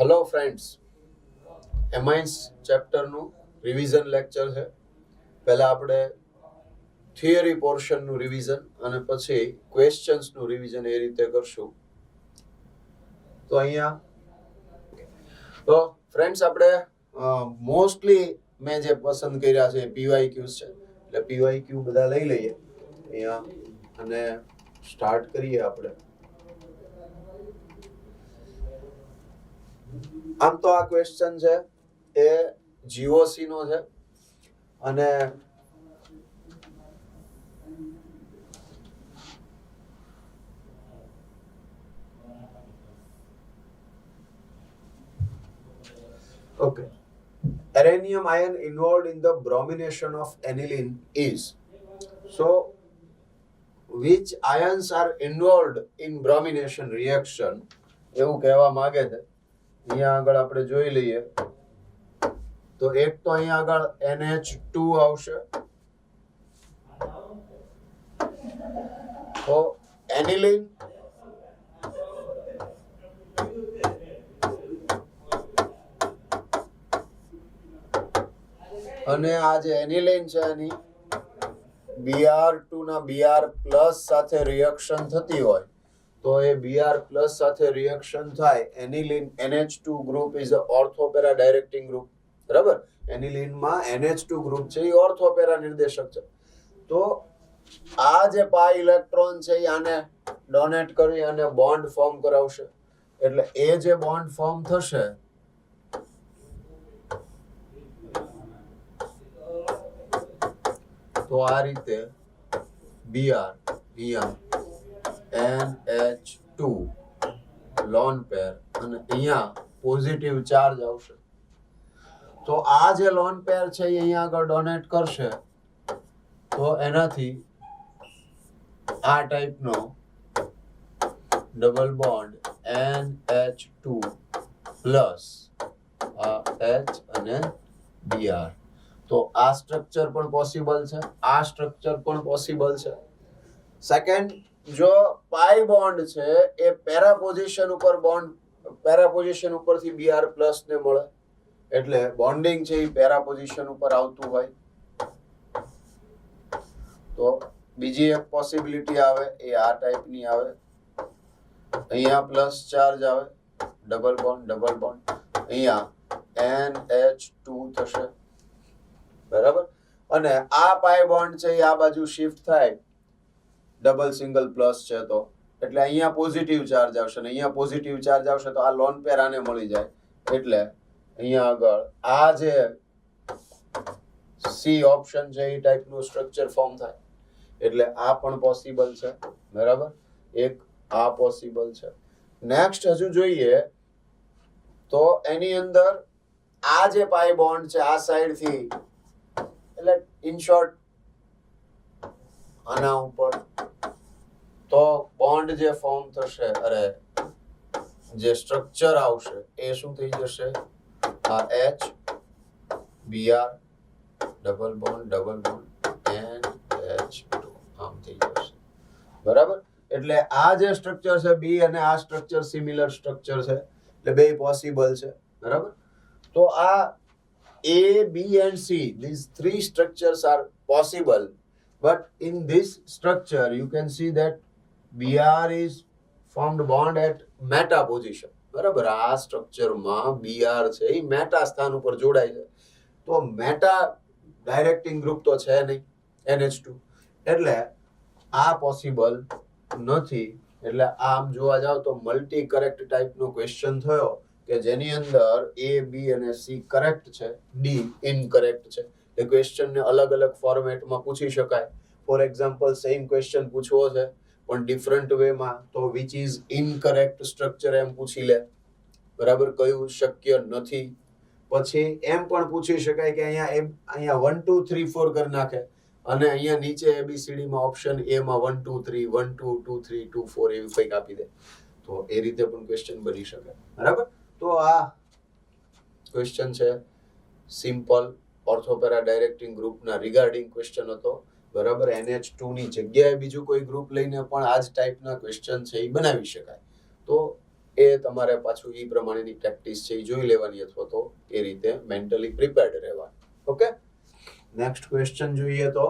Hello friends, amines ચેપ્ટરનું revision lecture છે. પહેલા આપણે થિયરી પોર્શનનું રિવિઝન અને પછી ક્વેશ્ચન્સનું રિવિઝન એ રીતે કરશું. તો અહીંયા તો ફ્રેન્ડ્સ આપણે મોસ્ટલી મેં જે પસંદ કર્યા છે પીવાયક્યુઝ છે, એટલે પીવાયક્યુ બધા લઈ લઈએ અહીંયા અને સ્ટાર્ટ કરીએ આપણે. આમ તો આ ક્વેશ્ચન છે એ જીઓસી નો છે અને okay, uranium ion involved in the bromination of aniline is, so which ions are involved in bromination reaction એવું કહેવા માંગે છે. અહીંયા આગળ આપણે જોઈ લઈએ તો એક તો અહીંયા આગળ NH2 આવશે. તો એનિલિન અને આ જે એનિલિન છે એની Br2 ના Br+ સાથે રિએક્શન થતી હોય તો એ Br+ સાથે રિએક્શન થાય. Aniline NH2 group is a ortho para directing group. બરાબર, એનિલિનમાં NH2 ગ્રુપ છે એ ઓર્થોપેરા નિર્દેશક છે. તો આ જે પાઈ ઇલેક્ટ્રોન છે એ આને ડોનેટ કરી અને બોન્ડ ફોર્મ કરાવશે. એટલે એ જે બોન્ડ ફોર્મ થશે તો આ રીતે Br અહીંયા NH2 લોન પેર અને અહીંયા પોઝિટિવ ચાર્જ આવશે. તો આ જે લોન પેર છે એ અહીંયા આગળ ડોનેટ કરશે તો એનાથી આ ટાઈપનો ડબલ બોન્ડ NH2 પ્લસ આ H અને Br. તો આ સ્ટ્રક્ચર પણ પોસિબલ છે, આ સ્ટ્રક્ચર પણ પોસિબલ છે. સેકન્ડ, જો પાઈ બોન્ડ છે એ પેરા પોઝિશન ઉપરથી Br+ ને મળે એટલે બોન્ડિંગ છે એ પેરા પોઝિશન ઉપર આવતું હોય તો બીજી એક પોસિબિલિટી આવે એ આ ટાઈપની આવે. અહીંયા પ્લસ ચાર્જ આવે, ડબલ બોન્ડ, અહીંયા NH2 થશે. બરાબર, અને આ પાઈ બોન્ડ છે એ આ બાજુ શિફ્ટ થાય, ડબલ સિંગલ પ્લસ છે તો એટલે અહીંયા પોઝિટિવ ચાર્જ આવશે ને અહીંયા પોઝિટિવ ચાર્જ આવશે તો આ લોન પેર આને મળી જાય એટલે અહીંયા આગળ આ જે સી ઓપ્શન છે એ ટાઈપનું સ્ટ્રક્ચર ફોર્મ થાય. એટલે આ પણ પોસિબલ છે. બરાબર, એક આ પોસિબલ છે. નેક્સ્ટ હજુ જોઈએ તો એની અંદર આ જે પાઈ બોન્ડ છે આ સાઈડ થી, એટલે ઇન શોર્ટ આના ઉપર તો બોન્ડ જે ફોર્મ થશે, જે સ્ટ્રક્ચર આવશે એ શું થઈ જશે, આ H Br double bond NH2 આમ થઈ જશે. બરાબર, એટલે આ જે સ્ટ્રક્ચર છે બી અને આ સ્ટ્રક્ચર સિમિલર સ્ટ્રક્ચર છે એટલે બે પોસિબલ છે. બરાબર, તો આ A, B and C, these three structures are possible, but in this structure you can see that Br is formed bond at meta position. બરાબર, આ સ્ટ્રક્ચરમાં Br છે એ મેટા સ્થાન ઉપર જોડાય છે તો મેટા ડાયરેક્ટિંગ ગ્રુપ તો છે નહીં NH2 એટલે આ પોસિબલ નથી. એટલે આમ જોવા જાવ તો મલ્ટી કરેક્ટ ટાઈપનો ક્વેશ્ચન થયો કે જેની અંદર A, B અને C કરેક્ટ છે, D ઇનકરેક્ટ છે. એ ક્વેશ્ચનને અલગ અલગ ફોર્મેટમાં પૂછી શકાય. ફોર એક્ઝામ્પલ સેમ ક્વેશ્ચન પૂછવો છે પણ ડિફરન્ટ વેમાં તો વિચ ઇઝ ઇનકરેક્ટ સ્ટ્રક્ચર એમ પૂછી લે. બરાબર, કયું શક્ય નથી. પછી એમ પણ પૂછી શકાય કે અહીંયા 1 2 3 4 કરી નાખે અને અહીંયા નીચે ABCD માં ઓપ્શન A માં 1 2 3 1 2 2 3 2 4 એવી કંઈક આપી દે તો એ રીતે પણ ક્વેશ્ચન બની શકે. બરાબર, તો આ ક્વેશ્ચન છે સિમ્પલ ઓર્થોપેરા ડાયરેક્ટિંગ ગ્રુપના રિગાર્ડિંગ ક્વેશ્ચન હતો. બરાબર, NH2 ની જગ્યાએ બીજું કોઈ ગ્રુપ લઈને પણ આ જ ટાઈપના ક્વેશ્ચન છે એ બનાવી શકાય. તો એ તમારે પાછું એ પ્રમાણેની પ્રેક્ટિસ છે એ જોઈ લેવાની અથવા તો એ રીતે મેન્ટલી પ્રિપેર્ડ રહેવાનું. ઓકે, નેક્સ્ટ ક્વેશ્ચન જોઈએ તો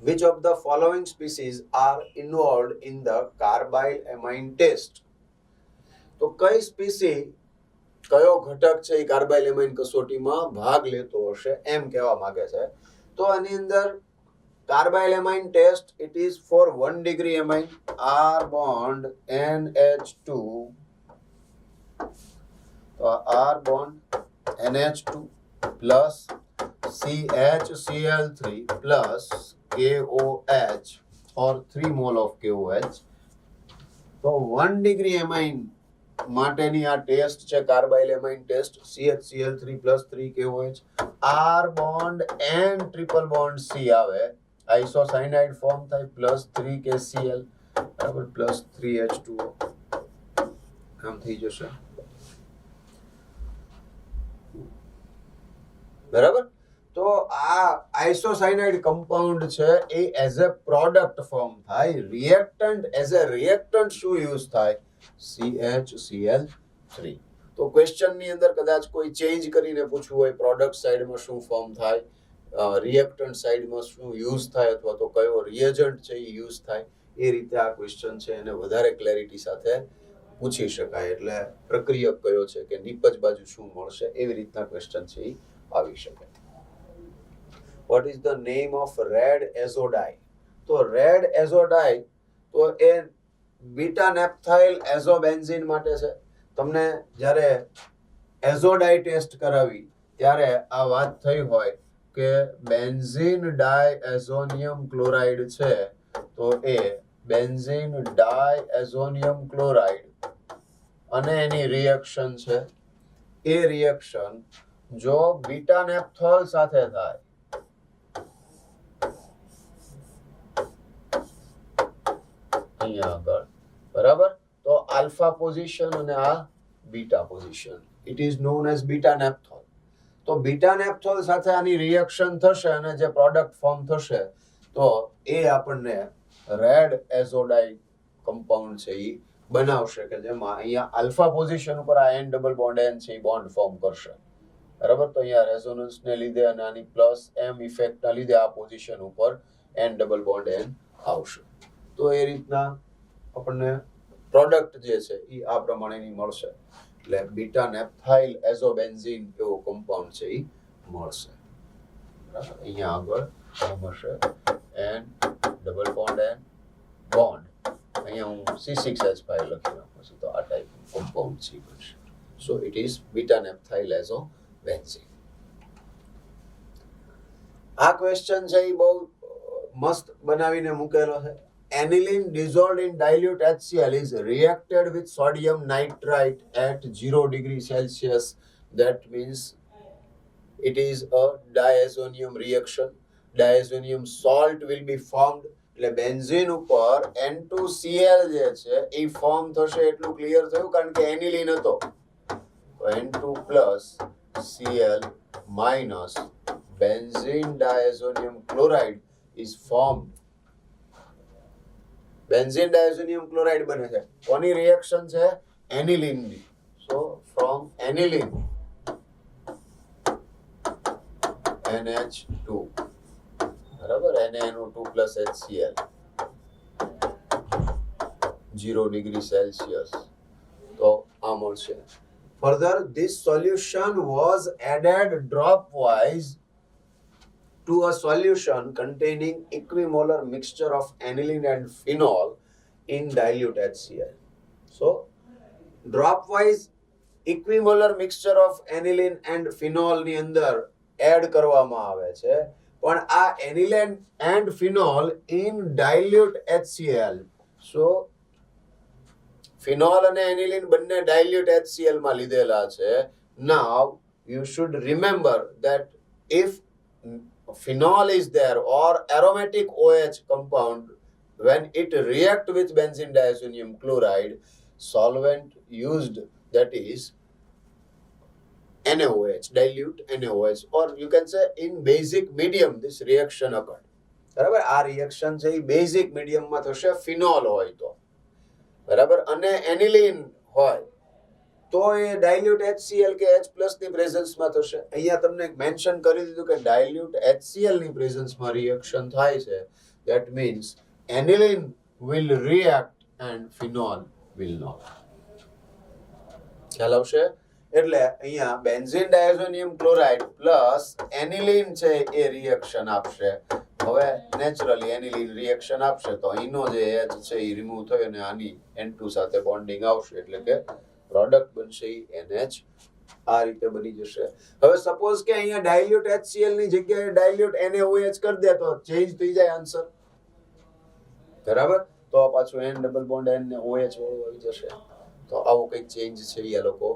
which of the following species are involved in the carbyl amine test? તો કઈ સ્પીસી કયો ઘટક છે એ કાર્બાઇલ એમાઇન કસોટીમાં ભાગ લેતો હશે એમ કહેવા માંગે છે. તો આની અંદર carbylamine test it is for 1 degree amine R bond NH2, તો R bond NH2 plus CHCl3 plus KOH or 3 mole of KOH. તો 1 degree amine માટેની આ ટેસ્ટ છે carbylamine test. CHCl3 plus 3 KOH, R bond N triple bond C આવે, isocyanide form થાય plus 3 KCl બરાબર plus 3 H2O આમ થઈ જશે બરાબર. તો આ આઇસોસાયનાઇડ કમ્પાઉન્ડ છે એ એઝ અ પ્રોડક્ટ ફોર્મ થાય. રિએક્ટન્ટ એઝ અ રિએક્ટન્ટ શું યુઝ થાય? CHCl3. તો ક્વેશ્ચન ની અંદર કદાચ કોઈ ચેન્જ કરીને પૂછવું હોય પ્રોડક્ટ સાઈડમાં શું ફોર્મ થાય, રિએક્ટન્ટ સાઈડમાં શું યુઝ થાય અથવા તો કયો રિએજન્ટ છે એ યુઝ થાય, એ રીતે આ ક્વેશ્ચન છે એને વધારે ક્લેરિટી સાથે પૂછી શકાય. એટલે પ્રક્રિયક કયો છે કે નિપજ બાજુ શું મળશે એવી રીતના ક્વેશ્ચન છે એ આવી શકે. What is the name of red azo dye? તો રેડ એઝોડાઈ તો એ બીટા નેપ્થાઇલ એઝોબેન્ઝીન માટે છે. તમને જ્યારે એઝોડાઈ ટેસ્ટ કરાવી ત્યારે આ વાત થઈ હોય કે બેન્ઝીન ડાયએઝોનિયમ ક્લોરાઇડ છે, તો એ બેન્ઝીન ડાયએઝોનિયમ ક્લોરાઇડ અને એની રિએક્શન છે, એ રિએક્શન જો બીટા નેપ્થોલ સાથે થાય અહીંયા આગળ બરાબર, તો આલ્ફા પોઝિશન અને આ beta position, it is known as beta naphthol. તો બીટા નેપ્થોલ સાથે આની રિએક્શન થશે અને જે પ્રોડક્ટ ફોર્મ થશે તો એ આપણને રેડ એઝોડાઈ કમ્પાઉન્ડ છે એ બનાવશે કે જેમાં અહીંયા આલ્ફા પોઝિશન ઉપર આ N ડબલ બોન્ડ N છે એ બોન્ડ ફોર્મ કરશે બરાબર. તો અહીંયા રેઝોનન્સ ને લીધે અને આની પ્લસ M ઇફેક્ટ ના લીધે આ પોઝિશન ઉપર N ડબલ બોન્ડ N આવશે. તો એ રીતના આપણને પ્રોડક્ટ જે છે એ આ પ્રમાણેની મળશે. એટલે બીટા નેપ્થાઇલ એઝોબેન્ઝીન એવો કમ્પાઉન્ડ છે એ મળશે બરાબર. અહીંયા આગળ મળશે N double bond N bond, અહીંયા હું C6H5 લખી નાખું છું, તો આ ટાઈપનું કમ્પાઉન્ડ છે બનશે. So it is beta naphthyl azobenzene. આ ક્વેશ્ચન છે એ બહુ મસ્ત બનાવીને મૂકેલો છે. Aniline dissolved in dilute HCl is reacted with sodium nitrite at 0 degree Celsius. That means it is a diazonium reaction. Diazonium salt will be formed. એટલે benzene ઉપર N2Cl જે છે એ ફોર્મ થશે એટલું ક્લિયર થયું કારણ કે એનિલિન હતો. તો N2 plus Cl minus benzene diazonium chloride is formed. Benzene diazonium chloride બને છે. કોની રિએક્શન છે? એનિલિનની. સો ફ્રોમ એનિલિન NH2 બરાબર, NaNO2 plus HCl 0 degree Celsius. તો આ મળશે. Further, this solution was added drop wise to a solution containing equimolar mixture of aniline and phenol in dilute HCl. So, drop-wise equimolar mixture of aniline and phenol ની અંદર add કરવામાં આવે છે, પણ આ aniline and phenol in dilute HCl. So, phenol અને aniline બંને dilute HCl માં લીધેલા છે. Now, you should remember that if phenol is there or aromatic OH compound, when it react with benzene diazonium chloride, solvent used, that is NaOH, dilute NaOH, or you can say in basic medium this reaction occurred. બરાબર, આ reaction છે એ basic મીડિયમમાં થશે phenol હોય તો બરાબર, અને aniline હોય તો એ ડાયલ્યુટ HCl કે H+ ની પ્રેઝન્સમાં થશે. અહીંયા તમને મેન્શન કરી દીધું કે ડાયલ્યુટ HCl ની પ્રેઝન્સમાં રિએક્શન થાય છે. That means aniline will react and phenol will not. ખ્યાલ આવશે? એટલે અહીંયા benzene diazonium chloride plus aniline છે એ રિએક્શન આપશે. હવે નેચરલી એનિલિન રિએક્શન આપશે તો અહીંનો જે H છે એ રિમૂવ થઈ અને આની N2 સાથે બોન્ડિંગ આવશે એટલે કે પ્રોડક્ટ બનશે NH. આ રીતે બની જશે. હવે સપોઝ કે અહીંયા ડાયલ્યુટ HCl ની જગ્યાએ ડાયલ્યુટ NaOH કરી દે તો ચેન્જ થઈ જાય આન્સર. બરાબર? તો પાછું N ડબલ બોન્ડ N ને OH વાળું આવી જશે. તો આવો કંઈક ચેન્જ છે એ લોકો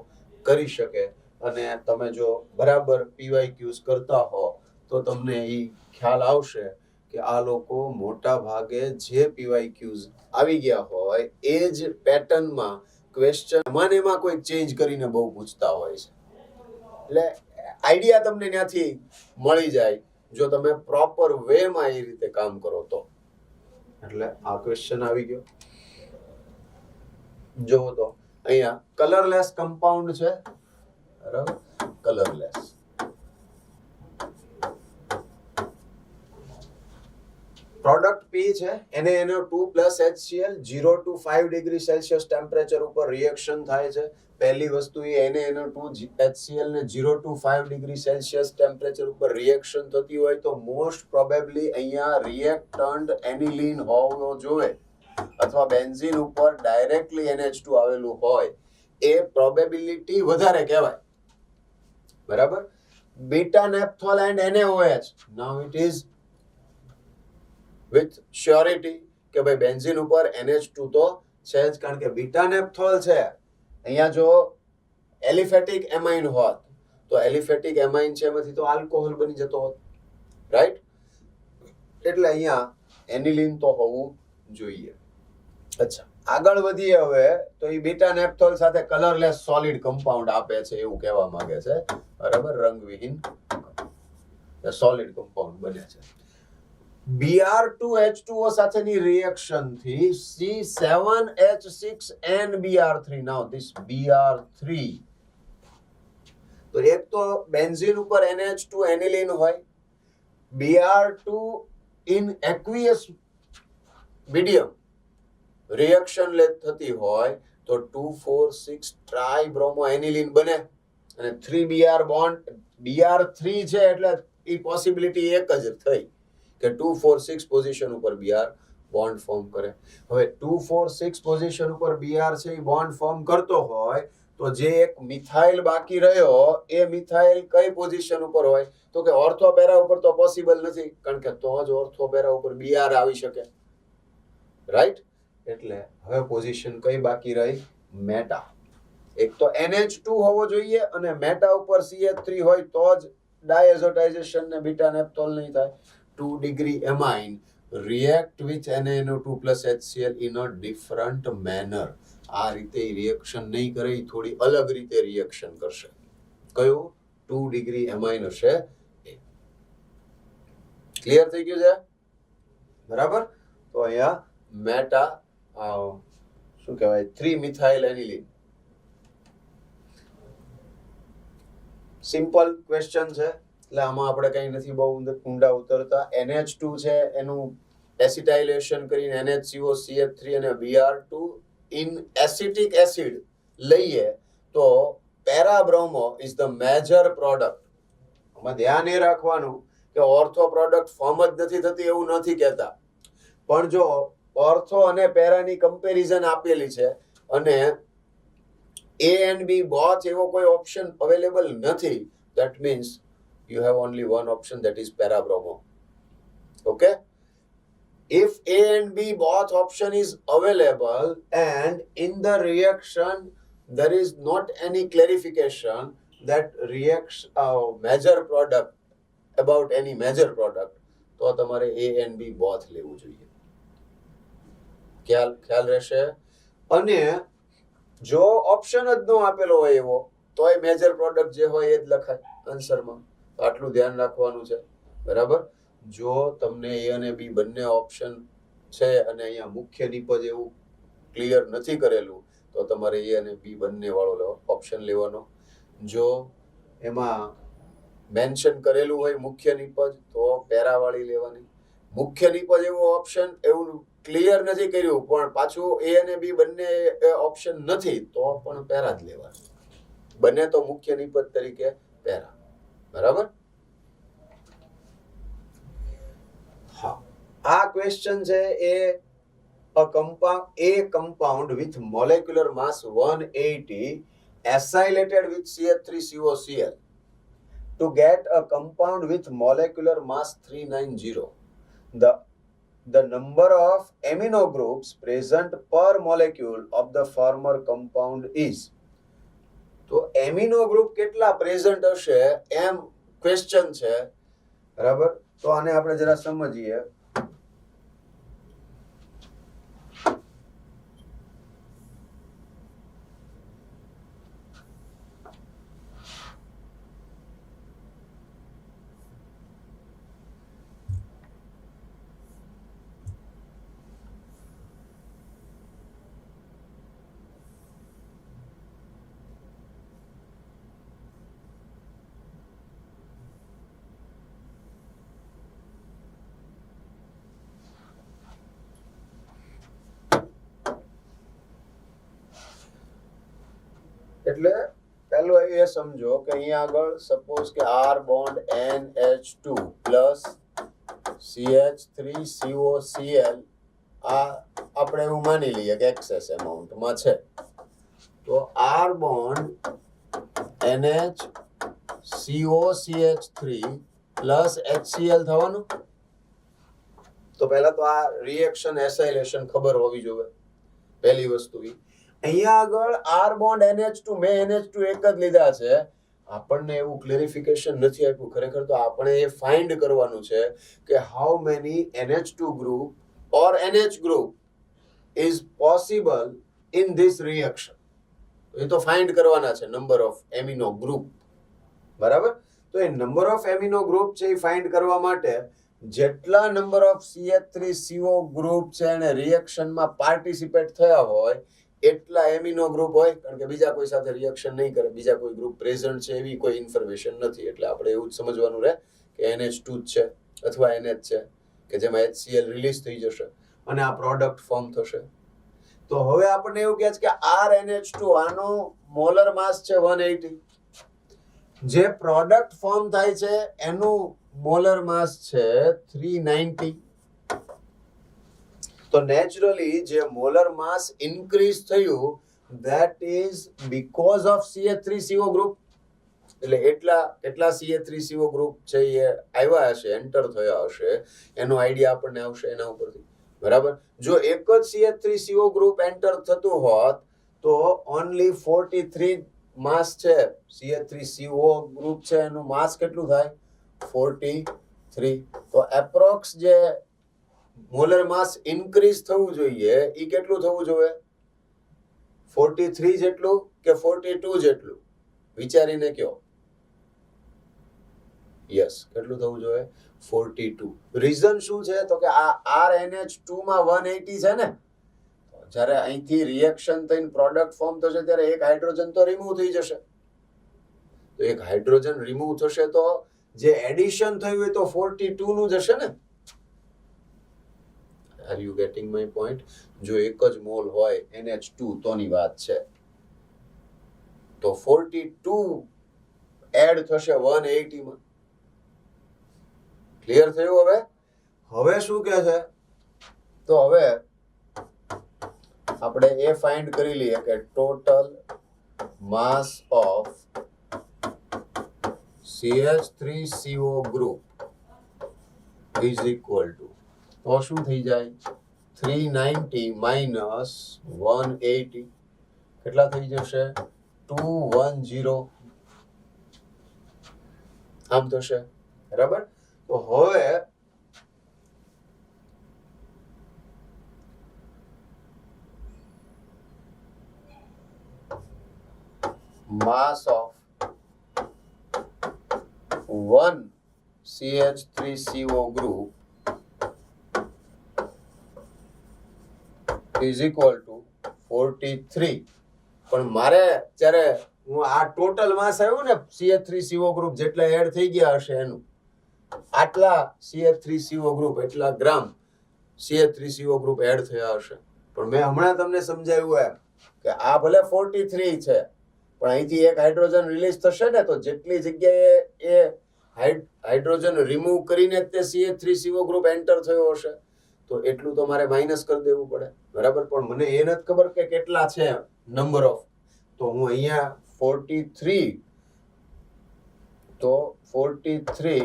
કરી શકે. અને તમે જો બરાબર PYQs કરતા હો તો તમને એ ખ્યાલ આવશે કે આ લોકો મોટા ભાગે જે PYQs આવી ગયા હોય એ જ પેટર્નમાં ક્વેશ્ચન એમાં કોઈ ચેન્જ કરીને બહુ પૂછતા હોય છે. એટલે આઈડિયા તમને ત્યાંથી મળી જાય જો તમે પ્રોપર વેમાં એ રીતે કામ કરો તો. એટલે આ ક્વેશ્ચન આવી ગયો. જોવો તો અહીંયા કલરલેસ કમ્પાઉન્ડ છે. બરાબર? કલરલેસ. પ્રોડક્ટ P છે NaNO2 + HCl 0 to 5 degree Celsius temperature ઉપર રિએક્શન થાય છે. પહેલી વસ્તુ એ NaNO2 HCl ને 0 to 5 ડિગ્રી સેલ્સિયસ ટેમ્પરેચર ઉપર રિએક્શન થતી હોય તો મોસ્ટ પ્રોબેબલી અહીંયા રિએક્ટન્ટ એનિલિન હોવો જોઈએ અથવા બેન્ઝીન ઉપર ડાયરેક્ટલી NH2 આવેલું હોય એ પ્રોબેબિલિટી વધારે કહેવાય. બરાબર? Beta naphthol and NaOH. Now it is with surety કે ભાઈ બેન્ઝીન ઉપર NH2 તો છે જ કારણ કે બીટા નેપ્થોલ છે. અહીંયા જો એલિફેટિક એમાઇન હોત તો એલિફેટિક એમાઇન છે એમાંથી તો આલ્કોહોલ બની જતો હોત. રાઈટ? એટલે અહીંયા એનિલિન તો હોવું જોઈએ. અચ્છા, આગળ વધીએ હવે તો એ બીટા નેપ્થોલ સાથે કલરલેસ સોલિડ કમ્પાઉન્ડ આપે છે એવું કહેવા માંગે છે. બરાબર? રંગવિહીન સોલિડ કમ્પાઉન્ડ બને છે. Br2H2O સાથેની રિએક્શન થી C7H6NBr3. Now this Br3 તો એક તો બેન્ઝીન ઉપર NH2 એનિલિન હોય. Br2 in aqueous medium reaction થતી હોય તો 2,4,6 ટ્રાઇબ્રોમો એનિલિન બને અને 3Br બોન્ડ Br3 છે એટલે એ પોસિબિલિટી એક જ થઈ કે 2,4,6 પોઝિશન ઉપર Br બોન્ડ ફોર્મ કરે. હવે 2,4,6 પોઝિશન ઉપર Br છે એ બોન્ડ ફોર્મ કરતો હોય તો જે એક મિથાઇલ બાકી રહ્યો એ મિથાઇલ કઈ પોઝિશન ઉપર હોય તો કે ઓર્થો પેરા ઉપર તો પોસિબલ નથી કારણ કે તો જ ઓર્થો પેરા ઉપર Br આવી શકે. રાઈટ? એટલે હવે પોઝિશન કઈ બાકી રહી? મેટા. એક તો NH2 હોવો જોઈએ અને મેટા ઉપર CH3 હોય તો જ ડાયએઝોટાઇઝેશન ને બીટા નેપ્થોલ નહીં થાય. 2 degree amine react with NaNO2 + HCl in a different manner. આ રીતે રિએક્શન નહીં કરે, થોડી અલગ રીતે રિએક્શન કરશે. કયું? 2 degree amine હશે. ક્લિયર થઈ ગયું છે? બરાબર? તો અહીંયા મેટા શું કહેવાય 3 મિથાઇલ એનિલિન. સિમ્પલ ક્વેશ્ચન છે એટલે આમાં આપણે કંઈ નથી બહુ ઊંડા ઉતરતા. NH2 છે એનું એસિટાઇલેશન કરીને NHCO CH3 અને Br2 ઇન એસિટિક એસિડ લઈએ તો પેરાબ્રોમો ઇઝ ધ મેજર પ્રોડક્ટ. આમાં ધ્યાન એ રાખવાનું કે ઓર્થો પ્રોડક્ટ ફોર્મ જ નથી થતી એવું નથી કહેતા, પણ જો ઓર્થો અને પેરાની કમ્પેરિઝન આપેલી છે અને A and B બોથ એવો કોઈ ઓપ્શન અવેલેબલ નથી, that means you have only one option, that is parabromo. Okay? If A and B both option is available and in the reaction there is not any clarification that reacts major product about any major product, તો તમારે A and B both લેવું જોઈએ. ખ્યાલ રહેશે. અને જો option જ ન આપેલો હોય એવો તોય મેજર પ્રોડક્ટ જે હોય એ જ લખાય આન્સરમાં. આટલું ધ્યાન રાખવાનું છે. બરાબર? જો તમને A અને B બંને ઓપ્શન છે અને અહીંયા મુખ્ય નિપજ એવું ક્લિયર નથી કરેલું તો તમારે એ અને બી બંને વાળો ઓપ્શન લેવાનો. જો એમાં મેન્શન કરેલું હોય મુખ્ય નિપજ તો પેરાવાળી લેવાની. મુખ્ય નિપજ એવું ઓપ્શન એવું ક્લિયર નથી કર્યું પણ પાછું એ અને બી બંને ઓપ્શન નથી તો પણ પેરા જ લેવાનું. બને તો મુખ્ય નિપજ તરીકે પેરા. બરાબર. હા, આ ક્વેશ્ચન છે એ compound with molecular mass 180 acylated with CH3COCl to get a compound with molecular mass 390. The number of amino groups present per molecule of the former compound is. તો એમિનો ગ્રુપ કેટલા present હશે એમ question છે. બરાબર. તો આને આપણે જરા સમજીએ. એટલે પહેલો એ સમજો કે અહીંયા આગળ સપોઝ કે R bond NH2 plus CH3COCl આ આપણે એવું માની લઈએ કે એક્સેસ એમાઉન્ટમાં છે. તો R bond NHCOCH3 plus HCl થવાનું. તો પહેલા તો આ રિએક્શન એસાઇલેશન ખબર હોવી જોઈએ પહેલી વસ્તુ. અહીંયા આગળ R બોન્ડ NH2 મેં NH2 એક જ લીધા છે. આપણને એવું ક્લેરિફિકેશન નથી આપ્યું. ખરેખર તો આપણે એ ફાઇન્ડ કરવાનું છે કે how many NH2 group or NH group is possible in this reaction. એ તો ફાઇન્ડ કરવાના છે નંબર ઓફ એમિનો ગ્રુપ. બરાબર. તો એ નંબર ઓફ એમિનો ગ્રુપ છે એ ફાઇન્ડ કરવા માટે જેટલા નંબર ઓફ CH3CO ગ્રુપ છે અને રિએક્શનમાં પાર્ટિસિપેટ થયા હોય એટલા એમિનો ગ્રુપ હોય. કારણ કે બીજા કોઈ સાથે રિએક્શન નહીં કરે, બીજા કોઈ ગ્રુપ પ્રેઝન્ટ છે એવી કોઈ ઇન્ફોર્મેશન નથી. એટલે આપણે એવું જ સમજવાનું રહે કે NH2 જ છે અથવા NH છે કે જેમાં HCl રિલીઝ થઈ જશે અને આ પ્રોડક્ટ ફોર્મ થશે. તો હવે આપણને એવું કહે છે કે RNH2 આનો મોલર માસ છે 180. જે પ્રોડક્ટ ફોર્મ થાય છે એનું મોલર માસ છે 390. તો નેચરલી જે મોલર માસ ઇન્ક્રીઝ થયું that is because of CH3CO group. એટલે એટલા CH3CO ગ્રુપ છે એ આવ્યા હશે, એન્ટર થયા હશે, એનો આઈડિયા આપણને આવશે એના ઉપરથી. બરાબર. જો એક જ CH3CO ગ્રુપ એન્ટર થતું હોત તો ઓનલી 43 માસ છે. CH3CO ગ્રુપ છે એનું માસ કેટલું થાય 43. તો એપ્રોક્સ જે મોલર માસ ઇન્ક્રીઝ થવું જોઈએ એ કેટલું થવું જોઈએ 43 જેટલું કે 42 જેટલું વિચારીને કયો. યસ, કેટલું થવું જોઈએ 42. રીઝન શું છે તો કે આ RNH2 માં 180 છે ને, જ્યારે અહીંથી રિએક્શન થઈને પ્રોડક્ટ ફોર્મ થશે ત્યારે એક હાઇડ્રોજન તો રિમૂવ થઈ જશે. તો એક હાઇડ્રોજન રિમૂવ થશે તો જે એડિશન થયું હોય તો 42 નું જ હશે ને. Are you getting my point? જો એક જ મોલ હોય NH2 તોની વાત છે તો 42 એડ થશે 180 માં. ક્લિયર થયું? હવે શું કહે છે તો હવે આપણે એ ફાઇન્ડ કરી લઈએ કે total mass of CH3CO group is equal to, તો શું થઈ જાય 390 માઇનસ 180 કેટલા થઈ જશે 210. આમ થશે. બરાબર. તો હવે mass of 1 CH3CO group is equal to 43 પણ મારે જ્યારે હું આ ટોટલ માસ આવ્યું ને CH3CO ગ્રુપ જેટલા એડ થઈ ગયા હશે એનું આટલા CH3CO ગ્રુપ એટલા ગ્રામ CH3CO ગ્રુપ એડ થયા હશે. પણ મેં હમણાં તમને સમજાવ્યું એમ કે આ ભલે 43 છે પણ અહીંથી એક હાઇડ્રોજન રિલીઝ થશે ને તો જેટલી જગ્યાએ એ હાઇડ્રોજન રિમૂવ કરીને તે CH3CO ગ્રુપ એન્ટર થયો હશે તો એટલું તો મારે માઇનસ કરી દેવું પડે, બરાબર. પણ મને એ નથી ખબર કે કેટલા છે નંબર ઓફ, તો હું અહીંયા 43 તો 43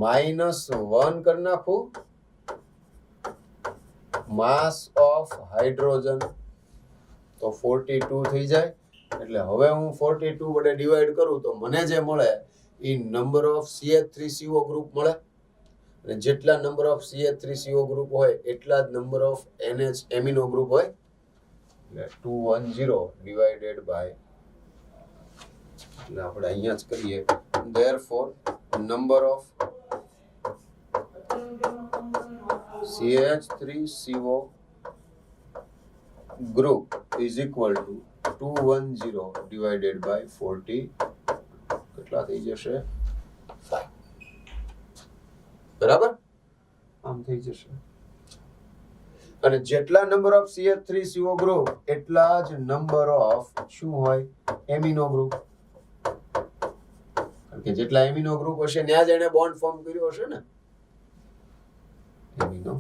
-1 કરી નાખું માસ ઓફ હાઇડ્રોજન તો 42 થઈ જાય. એટલે હવે હું 42 વડે ડિવાઈડ કરું તો મને જે મળે એ નંબર ઓફ CH3CO ગ્રુપ મળે અને જેટલા નંબર ઓફ CH3CO ગ્રુપ હોય એટલા જ number of NH amino group હોય એટલે 210 ડિવાઇડેડ બાય એટલે આપણે અહીંયા જ કરીએ therefore number of CH3CO group is equal to 210 divided by 40 કેટલા થઈ જશે 5, બરાબર. આમ થઈ જશે અને જેટલા નંબર ઓફ CH3CO ગ્રુપ એટલા જ નંબર ઓફ શું હોય એમિનો ગ્રુપ, કારણ કે જેટલા એમિનો ગ્રુપ હશે ત્યાં જ એને બોન્ડ ફોર્મ કર્યો હશે ને એમિનો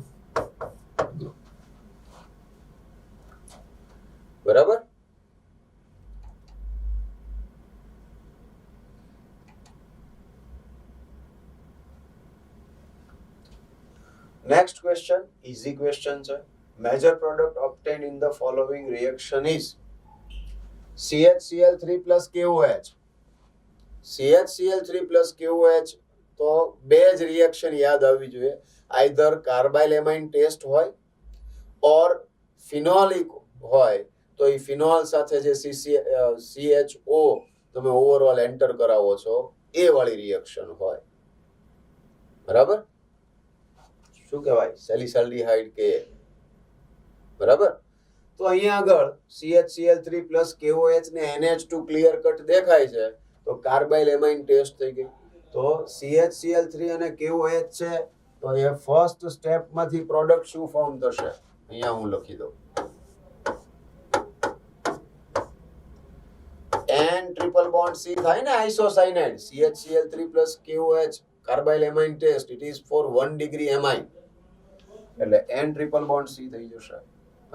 ગ્રુપ, બરાબર. Next question, easy question છે. Major product obtained in the following reaction is CHCl3 plus KOH. CHCl3 plus KOH તો બે જ રિએક્શન યાદ આવવી જોઈએ, આઈધર કાર્બાઇલ એમાઇન ટેસ્ટ હોય ઓર ફિનોલિક હોય તો એ ફિનોલ સાથે જે CHO તમે ઓવરઓલ એન્ટર કરાવો છો એ વાળી રિએક્શન હોય, બરાબર. શું કહેવાય સેલિસાલ્ડિહાઇડ કે, બરાબર. તો અહીંયા આગળ CHCl3 plus KOH ને NH2 ક્લિયર કટ દેખાય છે તો કાર્બાઇલ એમાઇન ટેસ્ટ થઈ ગઈ. તો CHCl3 અને KOH છે તો એ ફર્સ્ટ સ્ટેપમાંથી પ્રોડક્ટ શું ફોર્મ થશે અહીંયા હું લખી દઉં N ટ્રિપલ બોન્ડ C થાય ને isocyanide CHCl3 plus KOH carbylamine test it is for 1 degree amine એટલે N ટ્રિપલ બોન્ડ C થઈ જશે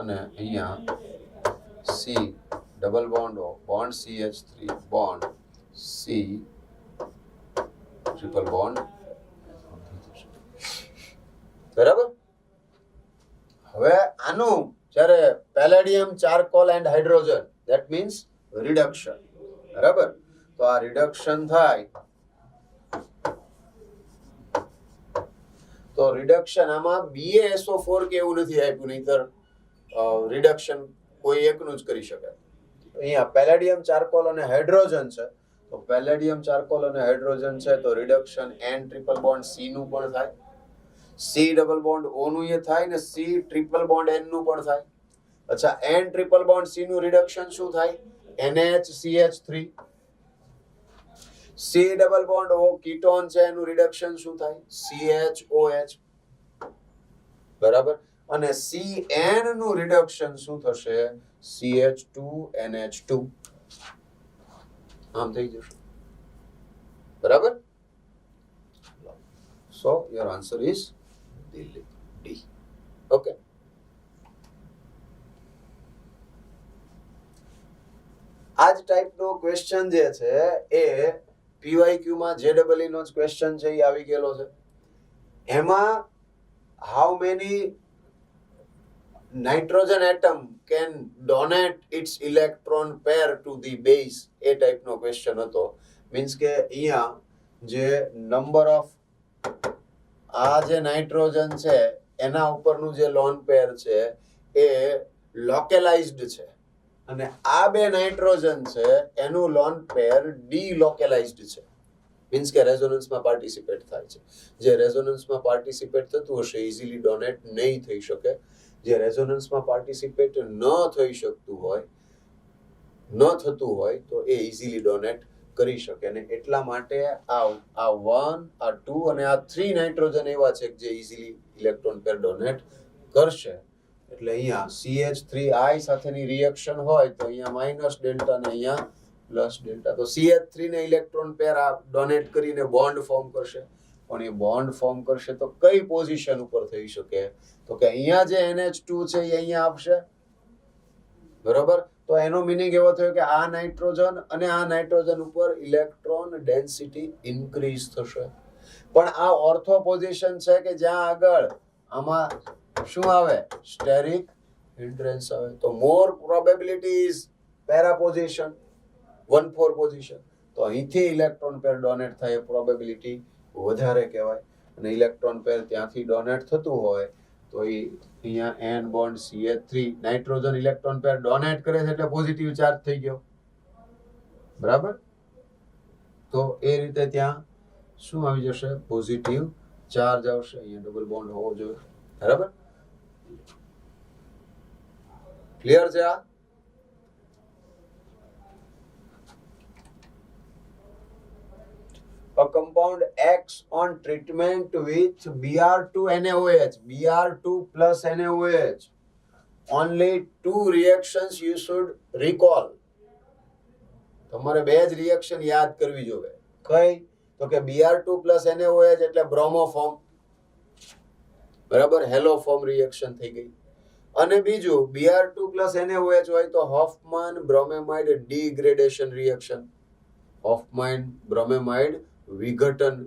અને અહીંયા C double bond bond CH3 bond C triple bond, બરાબર. હવે આનું જ્યારે palladium charcoal and hydrogen that means reduction, બરાબર. તો આ રિડક્શન થાય તો રિડક્શન આમાં BaSO4 કે એવું નથી આપ્યું, નહીતર રિડક્શન કોઈ એકનું જ કરી શકે. અહીંયા પેલેડિયમ ચારકોલ અને હાઇડ્રોજન છે તો પેલેડિયમ ચારકોલ અને હાઇડ્રોજન છે તો reduction N triple bond C નું પણ થાય, C ડબલ બોન્ડ O નું એ થાય ને C ટ્રિપલ બોન્ડ N નું પણ થાય. અચ્છા N ટ્રિપલ બોન્ડ C નું રિડક્શન શું થાય NHCH3, C double bond O ketone છે એનું રિડક્શન શું થાય CHOH, બરાબર. અને CN નું રિડક્શન શું થશે CH2NH2, આમ થઈ જશે, બરાબર. So your answer is D. Okay. આ જ ટાઈપનો ક્વેશ્ચન જે છે એ PYQ માં JEE નો જ ક્વેશ્ચન છે એ આવી ગયેલો છે. એમાં how many nitrogen atom can donate its electron pair to the base એ ટાઈપનો ક્વેશ્ચન હતો. મીન્સ કે અહીંયા જે નંબર ઓફ આ જે નાઇટ્રોજન છે એના ઉપરનું જે લોન પેર છે એ લોકેલાઇઝ્ડ છે અને આ બે નાઇટ્રોજન છે એનું લોન પેર ડીલોકેલાઇઝ્ડ છે. મીન્સ કે રેઝોનન્સમાં પાર્ટિસિપેટ થાય છે. જે રેઝોનન્સમાં પાર્ટિસિપેટ થતું હશે ઇઝીલી ડોનેટ નહીં થઈ શકે. જે રેઝોનન્સમાં પાર્ટિસિપેટ ન થઈ શકતું હોય ન થતું હોય તો એ ઇઝીલી ડોનેટ કરી શકે. અને એટલા માટે આ 1 આ 2 અને આ 3 નાઇટ્રોજન એવા છે કે જે ઇઝીલી ઇલેક્ટ્રોન પેર ડોનેટ કરશે. એટલે અહીંયા CH3I સાથેની રિએક્શન હોય તો અહીંયા માઇનસ ડેલ્ટા ને અહીંયા પ્લસ ડેલ્ટા. તો CH3 ને ઇલેક્ટ્રોન પેર આ ડોનેટ કરીને બોન્ડ ફોર્મ કરશે. પણ એ બોન્ડ ફોર્મ કરશે તો કઈ પોઝિશન ઉપર થઈ શકે? તો કે અહીંયા જે NH2 છે એ અહીંયા આવશે, બરોબર. તો એનો મીનિંગ એવો થયો કે આ નાઇટ્રોજન અને આ નાઇટ્રોજન ઉપર ઇલેક્ટ્રોન ડેન્સિટી ઇન્ક્રીઝ થશે. પણ આ ઓર્થો પોઝિશન છે કે જ્યાં આગળ આમાં શું આવે? સ્ટેરિક હિન્ડ્રન્સ આવે. તો more probability is para position 1,4 position. તો અહીંથી ઇલેક્ટ્રોન પેર ડોનેટ થાય એ પ્રોબેબિલિટી વધારે કહેવાય. અને ઇલેક્ટ્રોન પેર ત્યાંથી ડોનેટ થતું હોય તો એ અહીંયા N bond CH3 nitrogen electron pair donate કરે છે એટલે પોઝિટિવ ચાર્જ થઈ ગયો, બરાબર. તો એ રીતે ત્યાં શું આવી જશે? પોઝિટિવ ચાર્જ આવશે. અહીંયા ડબલ બોન્ડ હોવો જોઈએ, બરાબર. ક્લિયર છે આ? A compound acts on treatment with Br2NaOH, Br2 plus NaOH. Only 2 reactions you should recall. તમારે બે જ રિએક્શન યાદ કરવી જોઈએ. કઈ? તો કે Br2 plus NaOH એટલે બ્રોમોફોર્મ, બરાબર. હેલોફોર્મ રિએક્શન થઈ ગઈ. અને બીજું Br2 plus NaOH હોય તો હોફમાન બ્રોમેમાઇડ ડિગ્રેડેશન રિએક્શન, હોફમાન બ્રોમેમાઇડ વિઘટન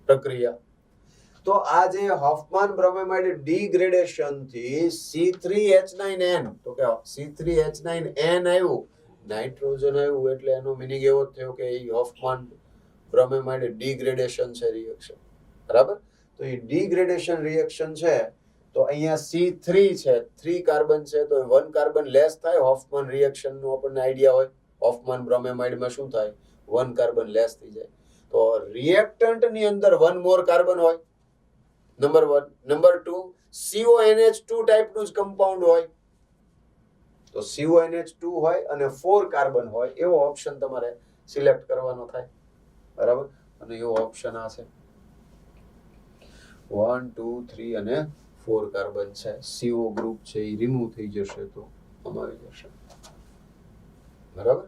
પ્રક્રિયા. તો આ જે હોફમાન બ્રોમેમાઇડ ડિગ્રેડેશન થી C3H9N, તો કે C3H9N આવ્યું, નાઇટ્રોજન આવ્યું, એટલે એનો મીનિંગ એવો થયો કે એ હોફમાન બ્રોમેમાઇડ ડિગ્રેડેશન છે રિએક્શન, બરાબર. તો એ ડિગ્રેડેશન રિએક્શન છે તો અહીંયા C3 છે, 3 કાર્બન છે તો 1 કાર્બન લેસ થાય. હોફમાન રિએક્શન નો આપણને આઈડિયા હોય, હોફમાન બ્રોમેમાઇડમાં શું થાય? 1 કાર્બન લેસ થઈ જાય. તો રિએક્ટન્ટ ની અંદર 1 મોર કાર્બન હોય, નંબર 1. નંબર 2, CONH2 ટાઈપનું જ કમ્પાઉન્ડ હોય. તો CONH2 હોય અને 4 કાર્બન હોય એવો ઓપ્શન તમારે સિલેક્ટ કરવાનો થાય, બરાબર. અને એવો ઓપ્શન આ છે 1 2 3 અને 4 કાર્બન છે. CO ગ્રુપ છે એ રિમૂવ થઈ જશે તો આમાં આવી જશે, બરાબર.